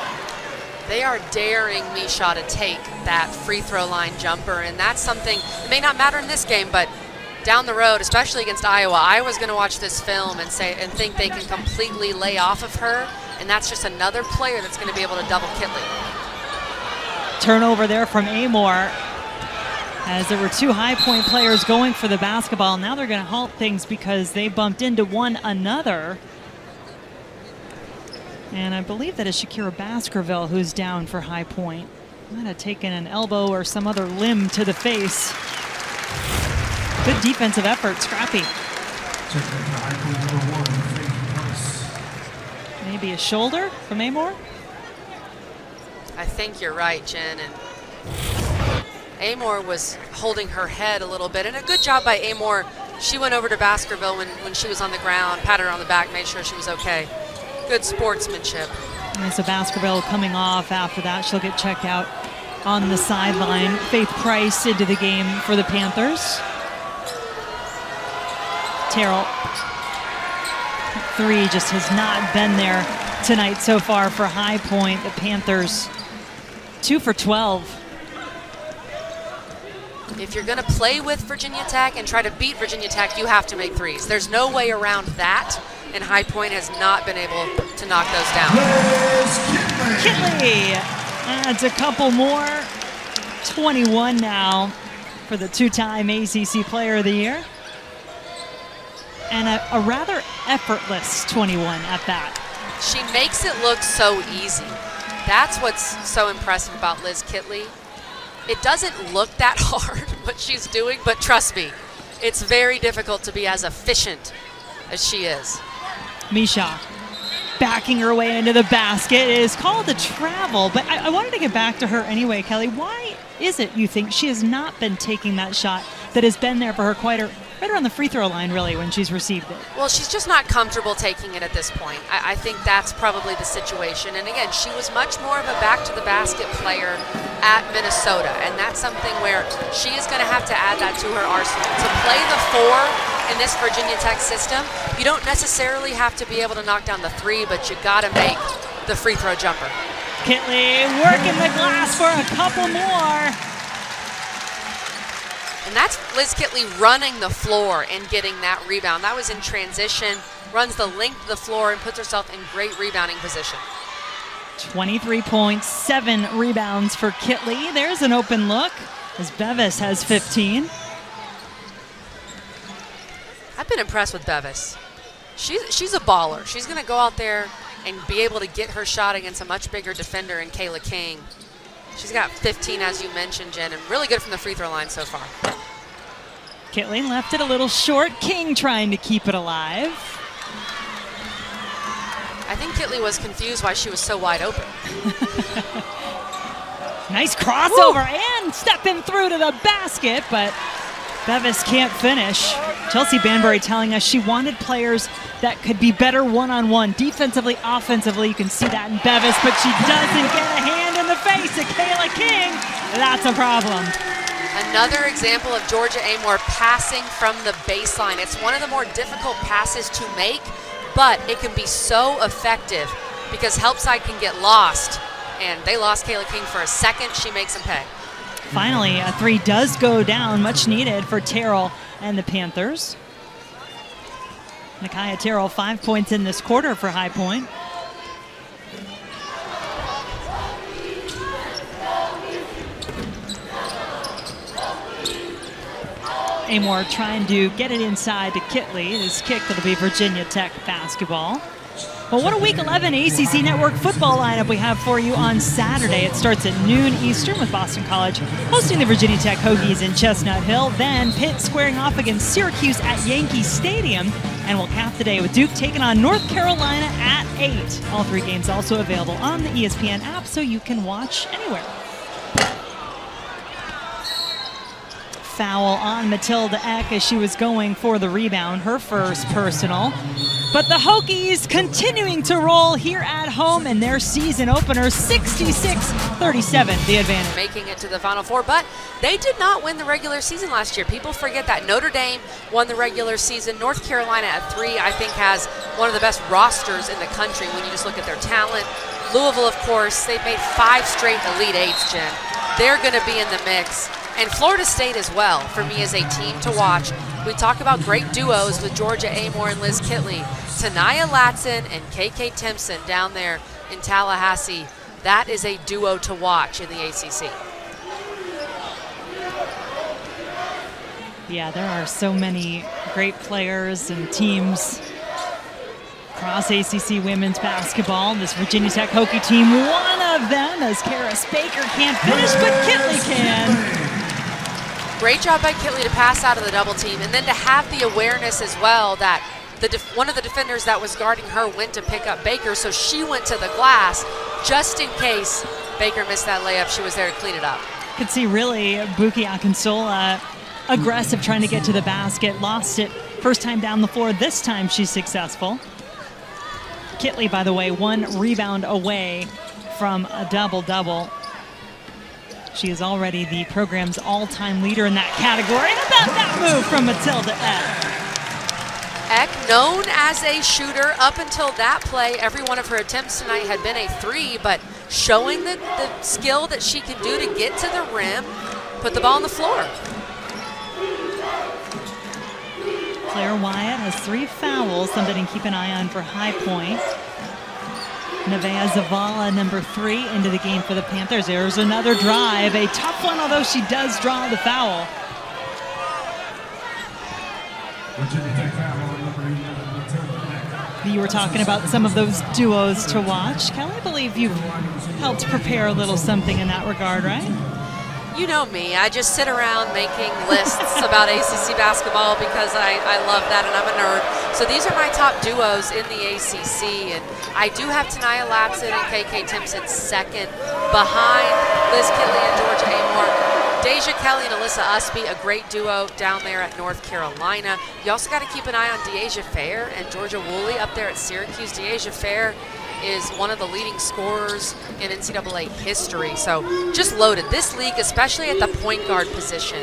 They are daring Misha to take that free throw line jumper, and that's something that may not matter in this game, but down the road, especially against Iowa, Iowa's going to watch this film and think they can completely lay off of her, and that's just another player that's going to be able to double Kitley. Turnover there from Amoore, as there were 2 High Point players going for the basketball. Now they're going to halt things because they bumped into one another. And I believe that is Shakira Baskerville who's down for High Point. Might have taken an elbow or some other limb to the face. Good defensive effort, Scrappy. Maybe a shoulder from Amoore? I think you're right, Jen. And Amoore was holding her head a little bit, and a good job by Amoore. She went over to Baskerville when she was on the ground, patted her on the back, made sure she was okay. Good sportsmanship. And so Baskerville coming off after that. She'll get checked out on the sideline. Faith Price into the game for the Panthers. Terrell, 3 just has not been there tonight so far for High Point. The Panthers 2 for 12. If you're going to play with Virginia Tech and try to beat Virginia Tech, you have to make threes. There's no way around that, and High Point has not been able to knock those down. Kitley adds a couple more. 21 now for the 2-time ACC Player of the Year. And a rather effortless 21 at that. She makes it look so easy. That's what's so impressive about Liz Kitley. It doesn't look that hard what she's doing, but trust me, it's very difficult to be as efficient as she is. Misha backing her way into the basket. It is called a travel, but I wanted to get back to her anyway, Kelly. Why is it you think she has not been taking that shot that has been there for her right around the free throw line, really, when she's received it? Well, she's just not comfortable taking it at this point. I think that's probably the situation. And again, she was much more of a back-to-the-basket player at Minnesota, and that's something where she is going to have to add that to her arsenal. To play the 4 in this Virginia Tech system, you don't necessarily have to be able to knock down the 3, but you got to make the free throw jumper. Kitley working the glass for a couple more. And that's Liz Kitley running the floor and getting that rebound. That was in transition, runs the length of the floor and puts herself in great rebounding position. 23 points, 7 rebounds for Kitley. There's an open look as Bevis has 15. I've been impressed with Bevis. She's a baller. She's going to go out there and be able to get her shot against a much bigger defender in Kayla King. She's got 15, as you mentioned, Jen, and really good from the free throw line so far. Kitley left it a little short. King trying to keep it alive. I think Kitley was confused why she was so wide open. Nice crossover. Woo! And stepping through to the basket, but Bevis can't finish. Chelsea Banbury telling us she wanted players that could be better one-on-one, defensively, offensively. You can see that in Bevis, but she doesn't get a hand in the face of Kayla King. That's a problem. Another example of Georgia Amore passing from the baseline. It's one of the more difficult passes to make, but it can be so effective because help side can get lost. And they lost Kayla King for a second. She makes them pay. Finally, a three does go down, much needed for Terrell and the Panthers. Nakia Terrell, 5 points in this quarter for High Point. Amore trying to get it inside to Kitley. This kick, that'll be Virginia Tech basketball. Well, what a Week 11 ACC Network football lineup we have for you on Saturday. It starts at noon Eastern with Boston College hosting the Virginia Tech Hokies in Chestnut Hill. Then Pitt squaring off against Syracuse at Yankee Stadium. And we'll cap the day with Duke taking on North Carolina at 8. All three games also available on the ESPN app so you can watch anywhere. Foul on Matilda Eck as she was going for the rebound, her first personal. But the Hokies continuing to roll here at home in their season opener, 66-37, the advantage. Making it to the Final Four, but they did not win the regular season last year. People forget that. Notre Dame won the regular season. North Carolina at 3, I think, has one of the best rosters in the country when you just look at their talent. Louisville, of course, they've made 5 straight Elite Eights, Jen. They're going to be in the mix. And Florida State as well, for me, as a team to watch. We talk about great duos with Georgia Amore and Liz Kitley. Tanaya Latson and KK Timpson down there in Tallahassee. That is a duo to watch in the ACC. Yeah, there are so many great players and teams across ACC women's basketball. This Virginia Tech Hokie team, one of them, as Karis Baker can't finish, but Kitley can. Great job by Kitley to pass out of the double team, and then to have the awareness as well that one of the defenders that was guarding her went to pick up Baker, so she went to the glass just in case Baker missed that layup. She was there to clean it up. Could see really Buki Akinsola aggressive trying to get to the basket. Lost it first time down the floor. This time she's successful. Kitley, by the way, 1 rebound away from a double-double. She is already the program's all-time leader in that category. And about that move from Matilda Eck. Eck, known as a shooter up until that play. Every one of her attempts tonight had been a 3, but showing the skill that she can do to get to the rim, put the ball on the floor. Claire Wyatt has 3 fouls, something to keep an eye on for High Point. Nevaeh Zavala, number 3, into the game for the Panthers. There's another drive, a tough one, although she does draw the foul. You were talking about some of those duos to watch. Kelly, I believe you've helped prepare a little something in that regard, right? You know me, I just sit around making lists about ACC basketball because I love that and I'm a nerd. So these are my top duos in the ACC, and I do have Tanaya Latson and KK Timpson second, behind Liz Kitley and Georgia Amore. Deja Kelly and Alyssa Usby, a great duo down there at North Carolina. You also got to keep an eye on Deasia Fair and Georgia Woolley up there at Syracuse. Deasia Fair is one of the leading scorers in NCAA history. So just loaded. This league, especially at the point guard position,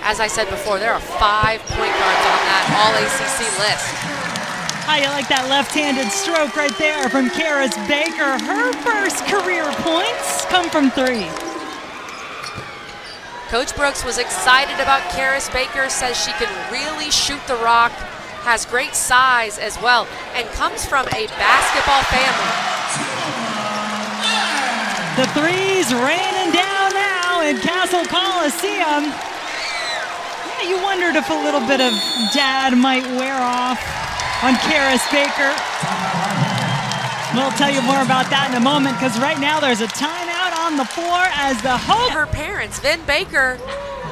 as I said before, there are 5 point guards on that All-ACC list. How you like that left-handed stroke right there from Karis Baker? Her first career points come from 3. Coach Brooks was excited about Karis Baker, says she can really shoot the rock, has great size as well, and comes from a basketball family. The threes raining down now in Castle Coliseum. Yeah, you wondered if a little bit of dad might wear off on Karis Baker. We'll tell you more about that in a moment, because right now there's a timeout on the floor as the Her parents, Vin Baker,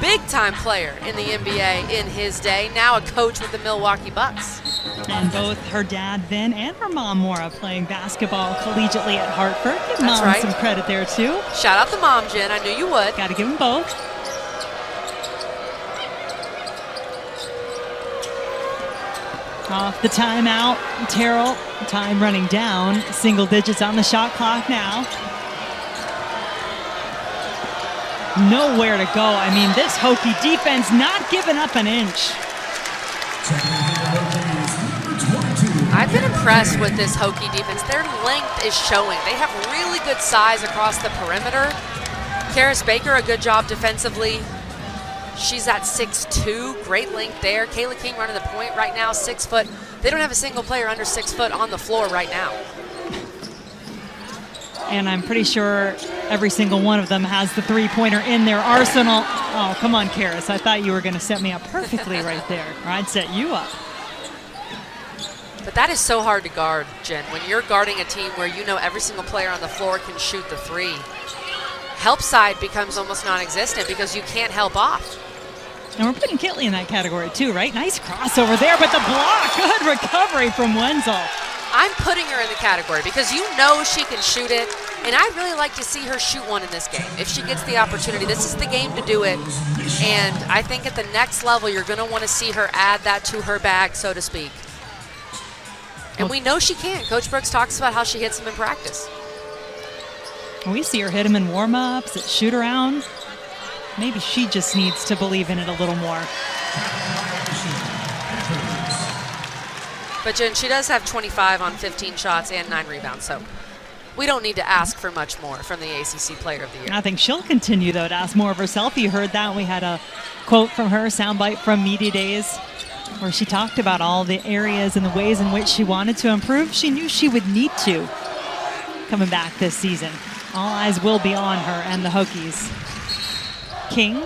big-time player in the NBA in his day, now a coach with the Milwaukee Bucks. And both her dad, Vin, and her mom, Maura, playing basketball collegiately at Hartford. Give That's mom right. some credit there, too. Shout out the mom, Jen. I knew you would. Got to give them both. Off the timeout, Terrell, time running down, single digits on the shot clock now. nowhere to go. I mean, this Hokie defense not giving up an inch. I've been impressed with this Hokie defense. Their length is showing. They have really good size across the perimeter. Karis Baker, a good job defensively. She's at 6'2", great length there. Kayla King running the point right now, 6 foot. They don't have a single player under 6 foot on the floor right now. And I'm pretty sure every single one of them has the three-pointer in their arsenal. Oh, come on, Karis. I thought you were going to set me up perfectly right there, or I'd set you up. But that is so hard to guard, Jen. When you're guarding a team where you know every single player on the floor can shoot the three, help side becomes almost non-existent because you can't help off. And we're putting Kitley in that category too, right? Nice crossover there, but the block. Good recovery from Wenzel. I'm putting her in the category because you know she can shoot it, and I'd really like to see her shoot one in this game. If she gets the opportunity, this is the game to do it. And I think at the next level, you're going to want to see her add that to her bag, so to speak. And we know she can. Coach Brooks talks about how she hits them in practice. We see her hit him in warm-ups, at shoot-around. Maybe she just needs to believe in it a little more. But Jen, she does have 25 on 15 shots and 9 rebounds, so we don't need to ask for much more from the ACC Player of the Year. I think she'll continue, though, to ask more of herself. You heard that. We had a quote from her, soundbite from Media Days, where she talked about all the areas and the ways in which she wanted to improve. She knew she would need to coming back this season. All eyes will be on her and the Hokies. King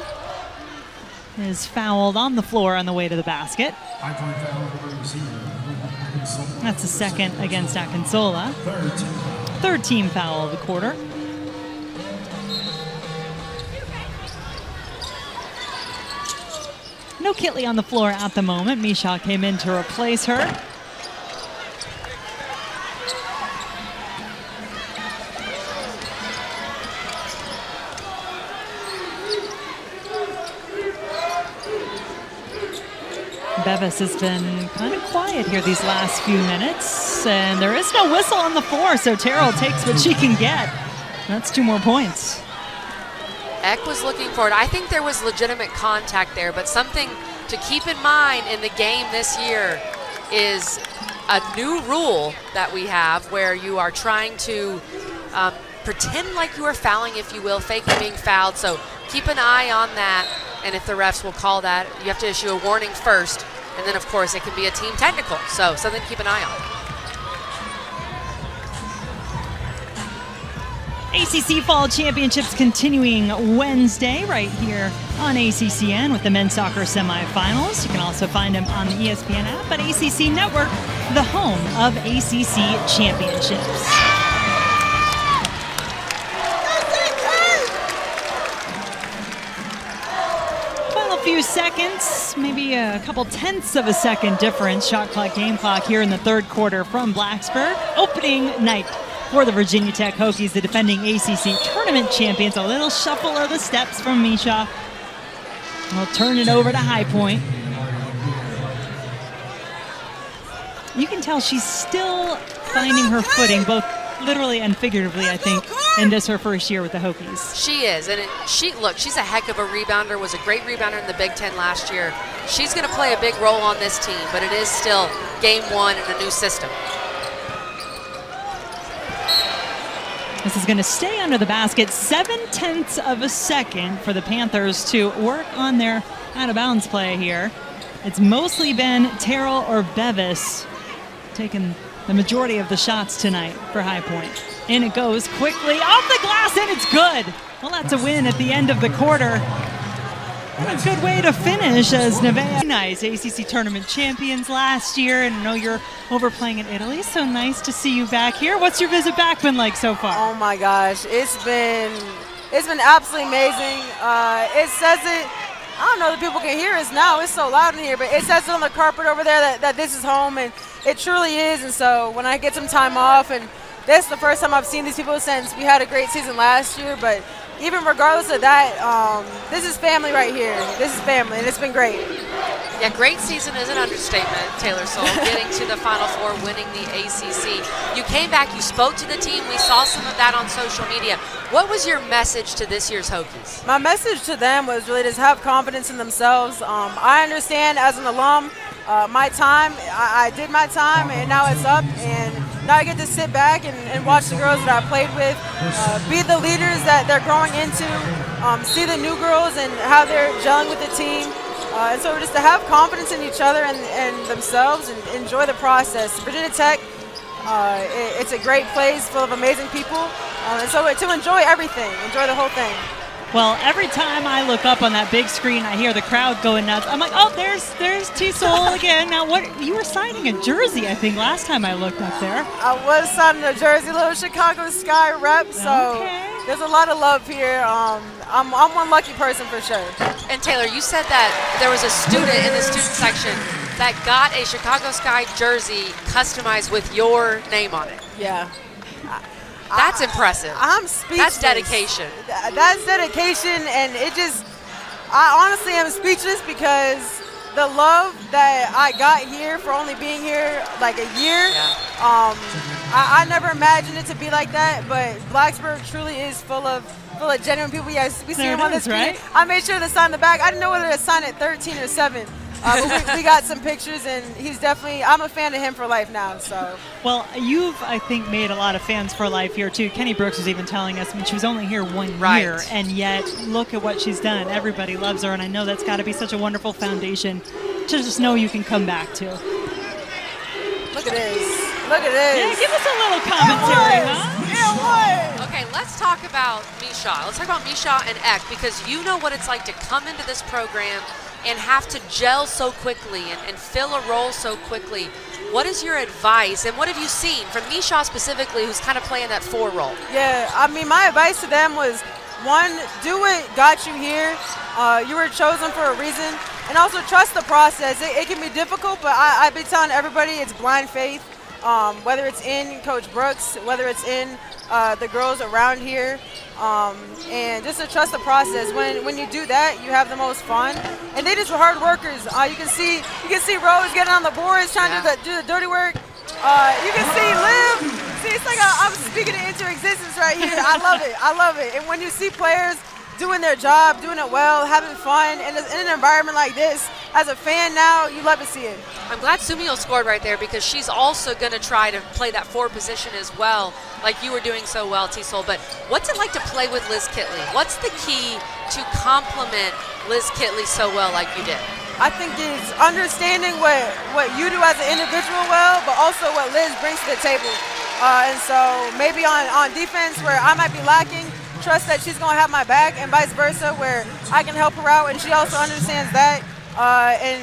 is fouled on the floor on the way to the basket. That's the second against Akinsola. Third team foul of the quarter. No Kitley on the floor at the moment. Misha came in to replace her. Bevis has been kind of quiet here these last few minutes, and there is no whistle on the floor, so Terrell takes what she can get. That's 2 more points. Eck was looking for it. I think there was legitimate contact there, but something to keep in mind in the game this year is a new rule that we have where you are trying to pretend like you are fouling, if you will, faking being fouled. So keep an eye on that, and if the refs will call that, you have to issue a warning first, and then, of course, it can be a team technical. So something to keep an eye on. ACC Fall Championships continuing Wednesday right here on ACCN with the men's soccer semifinals. You can also find them on the ESPN app, but ACC Network, the home of ACC Championships. Final few seconds, maybe a couple tenths of a second difference, shot clock, game clock here in the third quarter from Blacksburg. Opening night for the Virginia Tech Hokies, the defending ACC tournament champions. A little shuffle of the steps from Misha. We'll turn it over to High Point. You can tell she's still finding her footing, both literally and figuratively, I think, in this her first year with the Hokies. She is, and she's a heck of a rebounder, was a great rebounder in the Big Ten last year. She's going to play a big role on this team, but it is still game one in a new system. This is going to stay under the basket. 0.7 of a second for the Panthers to work on their out-of-bounds play here. It's mostly been Terrell or Bevis taking the majority of the shots tonight for High Point. In it goes quickly, off the glass, and it's good. Well, that's a win at the end of the quarter. And a good way to finish as Nevaeh. Nice ACC tournament champions last year, and I know you're overplaying in Italy, so nice to see you back here. What's your visit back been like so far? Oh my gosh, it's been absolutely amazing. It says it, I don't know if people can hear us now, it's so loud in here, but it says it on the carpet over there that this is home, and it truly is. And so when I get some time off, and this is the first time I've seen these people since we had a great season last year, but even regardless of that, this is family right here. This is family, and it's been great. Yeah, great season is an understatement, Taylor Soule, getting to the Final Four, winning the ACC. You came back, you spoke to the team. We saw some of that on social media. What was your message to this year's Hokies? My message to them was really just have confidence in themselves. I understand as an alum, my time, I did my time, and now it's up. And now I get to sit back and watch the girls that I played with, be the leaders that they're growing into, see the new girls and how they're gelling with the team. And so just to have confidence in each other and themselves and enjoy the process. Virginia Tech, it's a great place full of amazing people. And so to enjoy everything, enjoy the whole thing. Well, every time I look up on that big screen, I hear the crowd going nuts. I'm like, oh, there's T-Soule again. Now, what? You were signing a jersey, I think, last time I looked up there. I was signing a jersey, little Chicago Sky rep. So there's a lot of love here. I'm one lucky person for sure. And Taylor, you said that there was a student in the student section that got a Chicago Sky jersey customized with your name on it. Yeah. That's impressive. I'm speechless. That's dedication. That's dedication, and I honestly am speechless because the love that I got here for only being here like a year, I never imagined it to be like that, but Blacksburg truly is full of genuine people. Yes, we see him on the screen. Right? I made sure to sign the back. I didn't know whether to sign at 13 or 7. But we got some pictures, and he's definitely, I'm a fan of him for life now. So. Well, you've, I think, made a lot of fans for life here, too. Kenny Brooks was even telling us when she was only here 1 year, and yet look at what she's done. Everybody loves her, and I know that's got to be such a wonderful foundation to just know you can come back to. Look at this. Look at this. Yeah, give us a little commentary, huh? Okay, let's talk about Misha. Let's talk about Misha and Eck, because you know what it's like to come into this program and have to gel so quickly and fill a role so quickly. What is your advice, and what have you seen from Misha specifically, who's kind of playing that 4 role? Yeah, I mean, my advice to them was, 1, do what got you here. You were chosen for a reason. And also trust the process. It can be difficult, but I've been telling everybody it's blind faith. Whether it's in Coach Brooks, whether it's in the girls around here, and just to trust the process. When you do that, you have the most fun. And they just were hard workers. You can see Rose getting on the boards, trying to do the dirty work. You can see Liv. See, it's like I'm speaking it into existence right here. I love it. I love it. And when you see players doing their job, doing it well, having fun, and in an environment like this, as a fan now, you love to see it. I'm glad Sumio scored right there, because she's also going to try to play that 4 position as well, like you were doing so well, T-Soule. But what's it like to play with Liz Kitley? What's the key to complement Liz Kitley so well like you did? I think it's understanding what you do as an individual well, but also what Liz brings to the table. And so maybe on defense where I might be lacking, trust that she's going to have my back, and vice versa where I can help her out, and she also understands that. And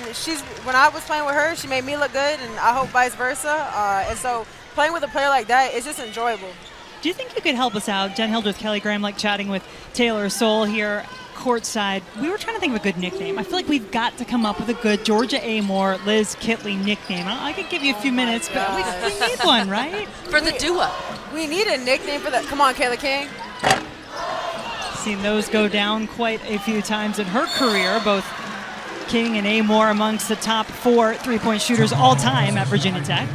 when I was playing with her, she made me look good, and I hope vice versa. And so playing with a player like that is just enjoyable. Do you think you could help us out, Jen Hildreth, Kelly Graham, like chatting with Taylor Soule here courtside? We were trying to think of a good nickname. I feel like we've got to come up with a good Georgia Amoore, Liz Kitley nickname. I could give you a few minutes, but we need one, right? For the duo. We need a nickname for that. Come on, Kayla King. Seen those go down quite a few times in her career, both King and Amoore amongst the top 4 3-point shooters all time at Virginia Tech.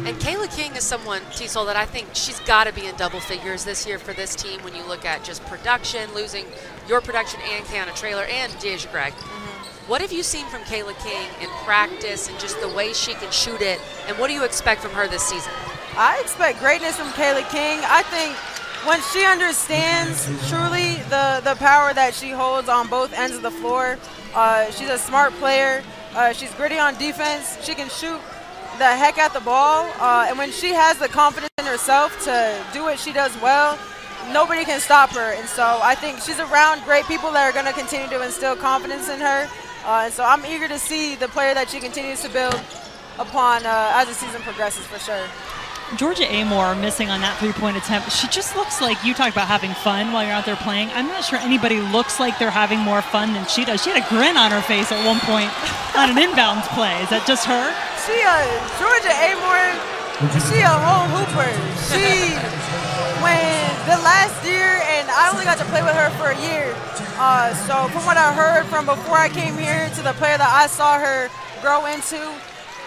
And Kayla King is someone, T-Soule, that I think she's got to be in double figures this year for this team when you look at just production, losing your production and Kiana Traylor and Deja Gregg. What have you seen from Kayla King in practice and just the way she can shoot it, and what do you expect from her this season? I expect greatness from Kayla King. I think when she understands truly the power that she holds on both ends of the floor, she's a smart player. She's gritty on defense. She can shoot the heck out the ball. And when she has the confidence in herself to do what she does well, nobody can stop her. And so I think she's around great people that are going to continue to instill confidence in her. And so I'm eager to see the player that she continues to build upon as the season progresses for sure. Georgia Amoore missing on that 3-point attempt. She just looks like, you talk about having fun while you're out there playing. I'm not sure anybody looks like they're having more fun than she does. She had a grin on her face at one point on an inbounds play. Is that just her? Georgia Amoore, she a whole hooper. When the last year, and I only got to play with her for a year. So from what I heard from before I came here to the player that I saw her grow into.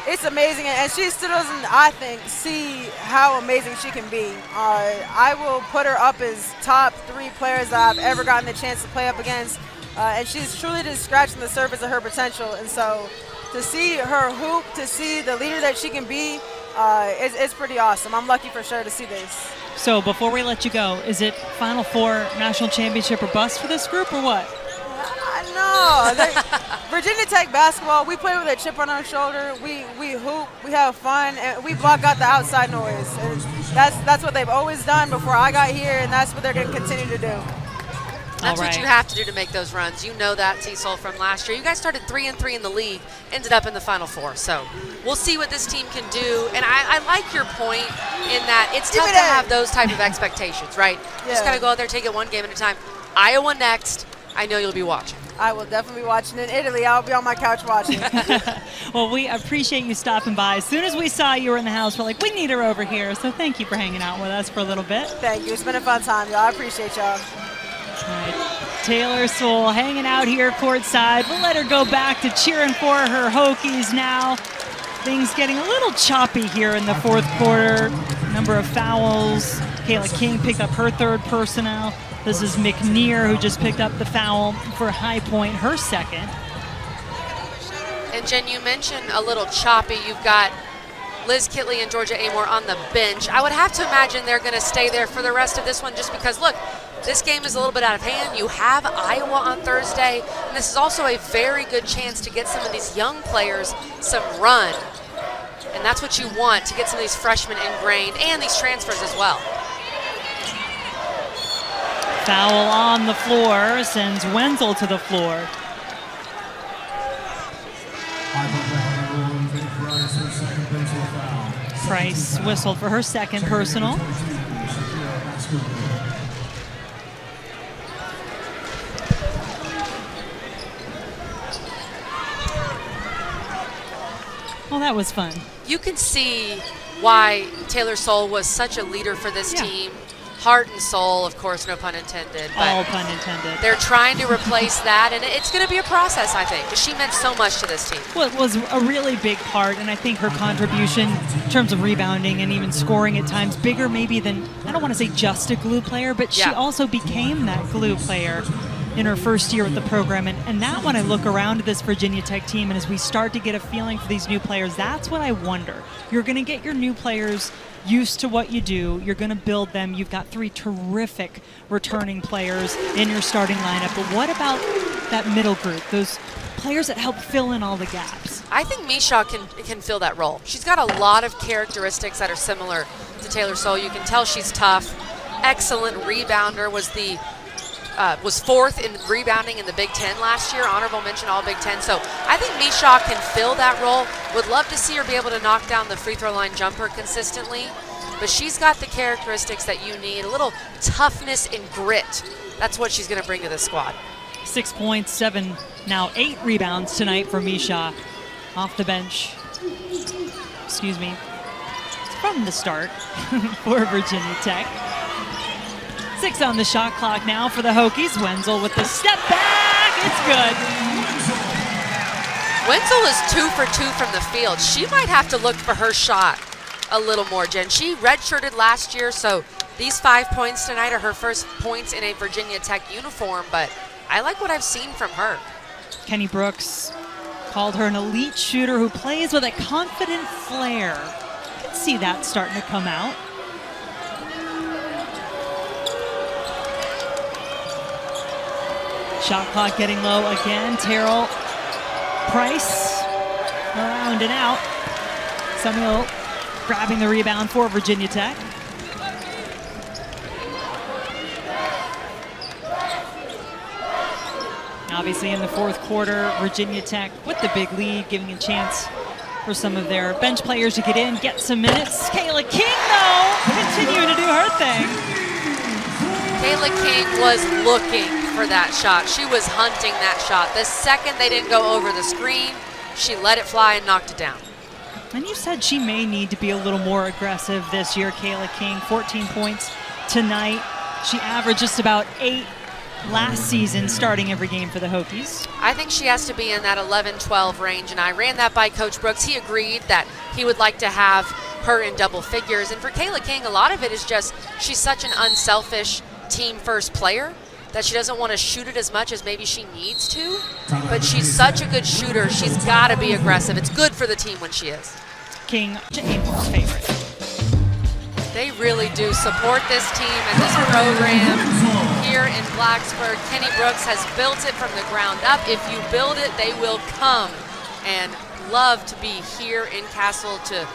It's amazing, and she still doesn't, I think, see how amazing she can be. I will put her up as top 3 players that I've ever gotten the chance to play up against, and she's truly just scratching the surface of her potential. And so to see her hoop, to see the leader that she can be, it's pretty awesome. I'm lucky for sure to see this. So before we let you go, is it Final Four, National Championship, or bust for this group, or what? No, Virginia Tech basketball, we play with a chip on our shoulder. We hoop, we have fun, and we block out the outside noise. And that's what they've always done before I got here, and that's what they're going to continue to do. That's what you have to do to make those runs. You know that, T-Sol, from last year. You guys started 3-3 in the league, ended up in the Final Four. So we'll see what this team can do. And I like your point in that it's tough to have those type of expectations, right? Yeah. Just got to go out there, take it one game at a time. Iowa next. I know you'll be watching. I will definitely be watching. In Italy, I'll be on my couch watching. Well, we appreciate you stopping by. As soon as we saw you were in the house, we're like, we need her over here. So thank you for hanging out with us for a little bit. Thank you. It's been a fun time, y'all. I appreciate y'all. All right. Taylor Soule hanging out here courtside. We'll let her go back to cheering for her Hokies now. Things getting a little choppy here in the fourth quarter. Number of fouls. Kayla King picked up her 3rd personal. This is McNear, who just picked up the foul for High Point, her 2nd. And Jen, you mentioned a little choppy. You've got Liz Kitley and Georgia Amore on the bench. I would have to imagine they're going to stay there for the rest of this one just because, look, this game is a little bit out of hand. You have Iowa on Thursday, and this is also a very good chance to get some of these young players some run. And that's what you want, to get some of these freshmen ingrained and these transfers as well. Foul on the floor, sends Wenzel to the floor. Price whistled for her 2nd personal. Well, that was fun. You can see why Taylor Soule was such a leader for this team. Heart and soul, of course, no pun intended. But all pun intended. They're trying to replace that, and it's going to be a process, I think, because she meant so much to this team. Well, it was a really big part, and I think her contribution in terms of rebounding and even scoring at times, bigger maybe than, I don't want to say just a glue player, but she also became that glue player in her first year with the program. And that when I look around at this Virginia Tech team, and as we start to get a feeling for these new players, that's what I wonder. You're going to get your new players used to what you do. You're going to build them. You've got 3 terrific returning players in your starting lineup. But what about that middle group, those players that help fill in all the gaps? I think Misha can fill that role. She's got a lot of characteristics that are similar to Taylor Soule. You can tell she's tough. Excellent rebounder, was 4th in rebounding in the Big Ten last year. Honorable mention all Big Ten. So I think Misha can fill that role. Would love to see her be able to knock down the free throw line jumper consistently. But she's got the characteristics that you need. A little toughness and grit. That's what she's going to bring to the squad. 6 points, 7, now 8 rebounds tonight for Misha off the bench. Excuse me. From the start for Virginia Tech. 6 on the shot clock now for the Hokies. Wenzel with the step back. It's good. Wenzel is 2 for 2 from the field. She might have to look for her shot a little more, Jen. She redshirted last year, so these 5 points tonight are her first points in a Virginia Tech uniform, but I like what I've seen from her. Kenny Brooks called her an elite shooter who plays with a confident flair. I can see that starting to come out. Shot clock getting low again. Terrell Price around and out. Samuel grabbing the rebound for Virginia Tech. Obviously in the fourth quarter, Virginia Tech with the big lead, giving a chance for some of their bench players to get in, get some minutes. Kayla King, though, continuing to do her thing. Kayla King was looking for that shot. She was hunting that shot. The second they didn't go over the screen, she let it fly and knocked it down. And you said she may need to be a little more aggressive this year. Kayla King, 14 points tonight. She averaged just about 8 last season, starting every game for the Hokies. I think she has to be in that 11-12 range, and I ran that by Coach Brooks. He agreed that he would like to have her in double figures. And for Kayla King, a lot of it is just she's such an unselfish team-first player that she doesn't want to shoot it as much as maybe she needs to, but she's such a good shooter. She's got to be aggressive. It's good for the team when she is. King, Amor's favorite. They really do support this team and this program here in Blacksburg. Kenny Brooks has built it from the ground up. If you build it, they will come, and love to be here in Castle to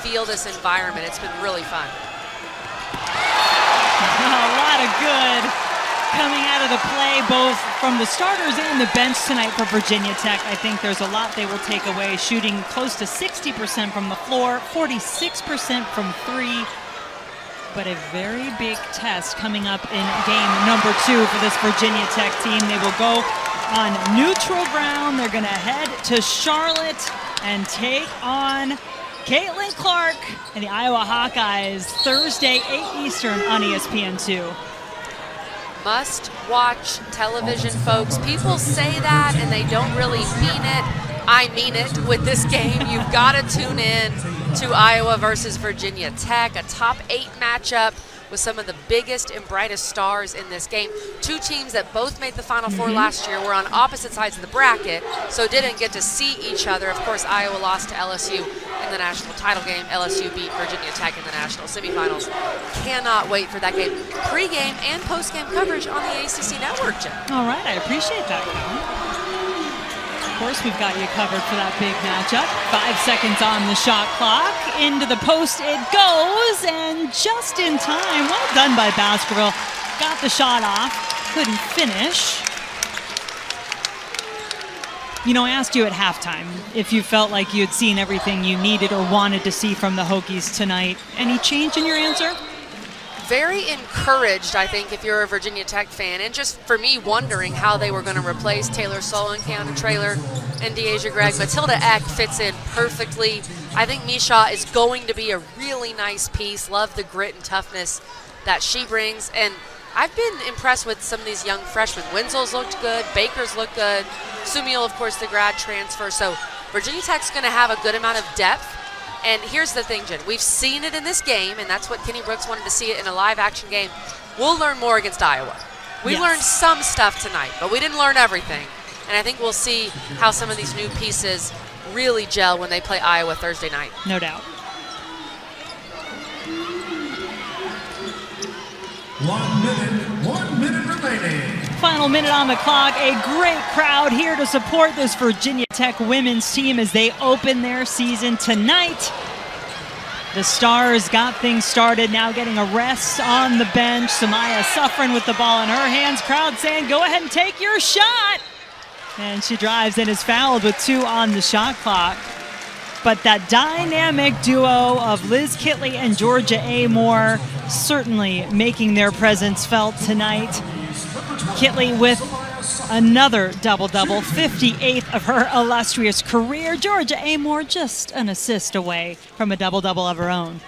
feel this environment. It's been really fun. A lot of good coming out of the play, both from the starters and the bench tonight for Virginia Tech. I think there's a lot they will take away, shooting close to 60% from the floor, 46% from three. But a very big test coming up in game number 2 for this Virginia Tech team. They will go on neutral ground. They're going to head to Charlotte and take on Caitlin Clark and the Iowa Hawkeyes Thursday, 8 Eastern on ESPN2. Must-watch television, folks. People say that and they don't really mean it. I mean it with this game. You've got to tune in to Iowa versus Virginia Tech, a top 8 matchup with some of the biggest and brightest stars in this game. Two teams that both made the Final Four last year were on opposite sides of the bracket, so didn't get to see each other. Of course, Iowa lost to LSU in the national title game. LSU beat Virginia Tech in the national semifinals. Cannot wait for that game. Pre-game and post-game coverage on the ACC Network, Jen. All right, I appreciate that, Colin. Of course, we've got you covered for that big matchup. 5 seconds on the shot clock. Into the post it goes, and just in time. Well done by Baskerville. Got the shot off, couldn't finish. You know, I asked you at halftime if you felt like you had seen everything you needed or wanted to see from the Hokies tonight. Any change in your answer? Very encouraged, I think, if you're a Virginia Tech fan, and just for me wondering how they were going to replace Taylor Solon, Keanu Traylor, and Deasia Gregg. Matilda Eck fits in perfectly. I think Misha is going to be a really nice piece. Love the grit and toughness that she brings, and I've been impressed with some of these young freshmen. Winslow's looked good, Baker's looked good, Sumiel, of course, the grad transfer. So Virginia Tech's going to have a good amount of depth. And here's the thing, Jen. We've seen it in this game, and that's what Kenny Brooks wanted to see it in a live-action game. We'll learn more against Iowa. We learned some stuff tonight, but we didn't learn everything. And I think we'll see how some of these new pieces really gel when they play Iowa Thursday night. No doubt. 1 minute remaining. Final minute on the clock. A great crowd here to support this Virginia Tech women's team as they open their season tonight. The Stars got things started, now getting a rest on the bench. Samaya Suffren with the ball in her hands. Crowd saying, go ahead and take your shot. And she drives and is fouled with 2 on the shot clock. But that dynamic duo of Liz Kitley and Georgia Amor certainly making their presence felt tonight. Kitley with another double-double, 58th of her illustrious career. Georgia Amor just an assist away from a double-double of her own.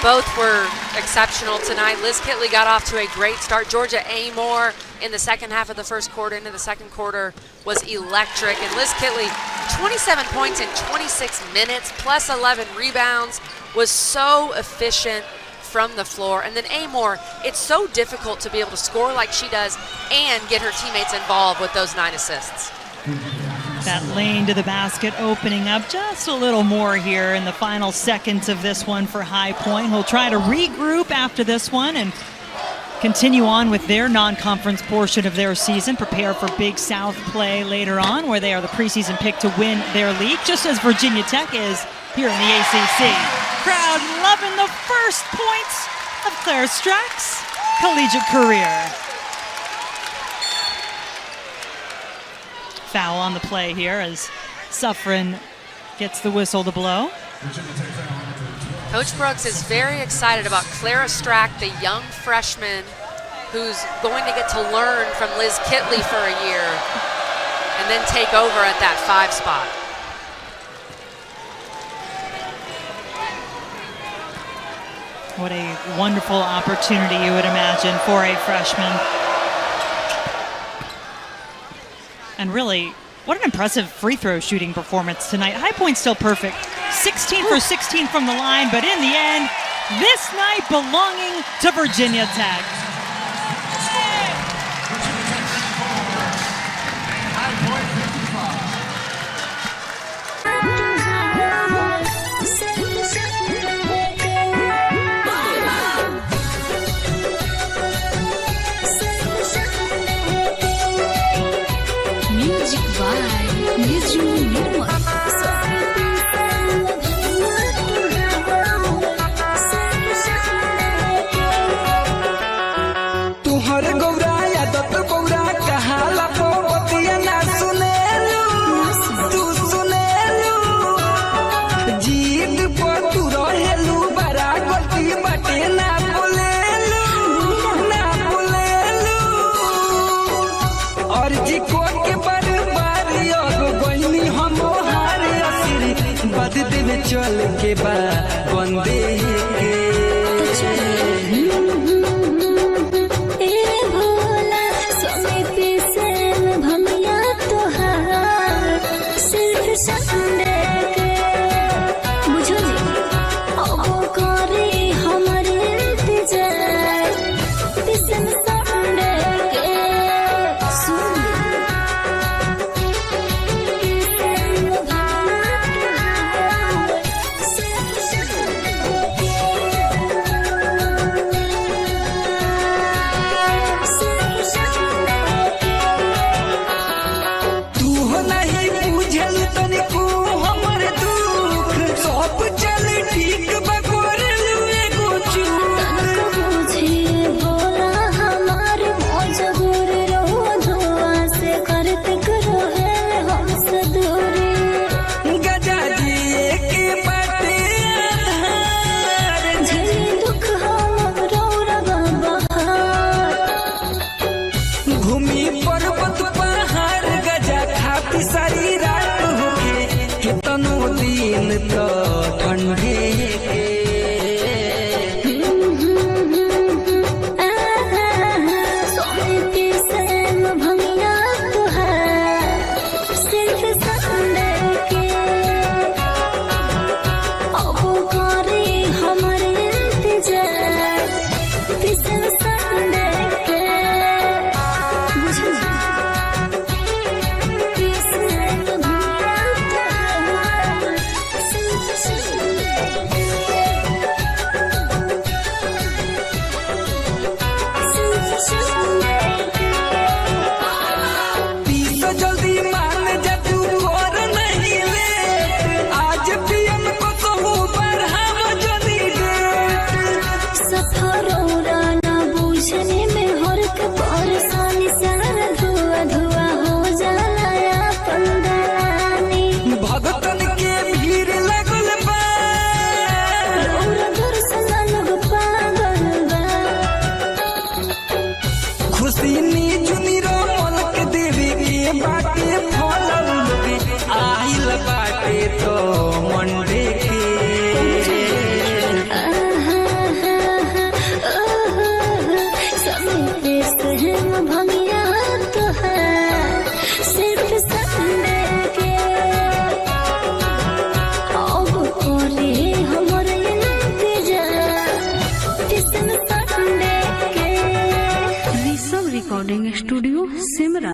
Both were exceptional tonight. Liz Kitley got off to a great start. Georgia Amor in the second half of the first quarter into the second quarter was electric. And Liz Kitley, 27 points in 26 minutes, plus 11 rebounds, was so efficient from the floor. And then Amor, it's so difficult to be able to score like she does and get her teammates involved with those 9 assists. That lane to the basket opening up just a little more here in the final seconds of this one for High Point. He'll try to regroup after this one and continue on with their non-conference portion of their season, prepare for Big South play later on, where they are the preseason pick to win their league, just as Virginia Tech is here in the ACC. Crowd loving the first points of Claire Strack's collegiate career. Foul on the play here as Suffren gets the whistle to blow. Coach Brooks is very excited about Clara Strack, the young freshman who's going to get to learn from Liz Kitley for a year and then take over at that 5 spot. What a wonderful opportunity you would imagine for a freshman. And really, what an impressive free throw shooting performance tonight. High Point still perfect. 16 for 16 from the line, but in the end, this night belonging to Virginia Tech. चल के बाद बंदे के भोला समय पे cell भमिया तोहार सिर्फ Sunday के बुझो अब करे हमारे इंतजार पिसन संडे के सुन तो ठंडे खुशी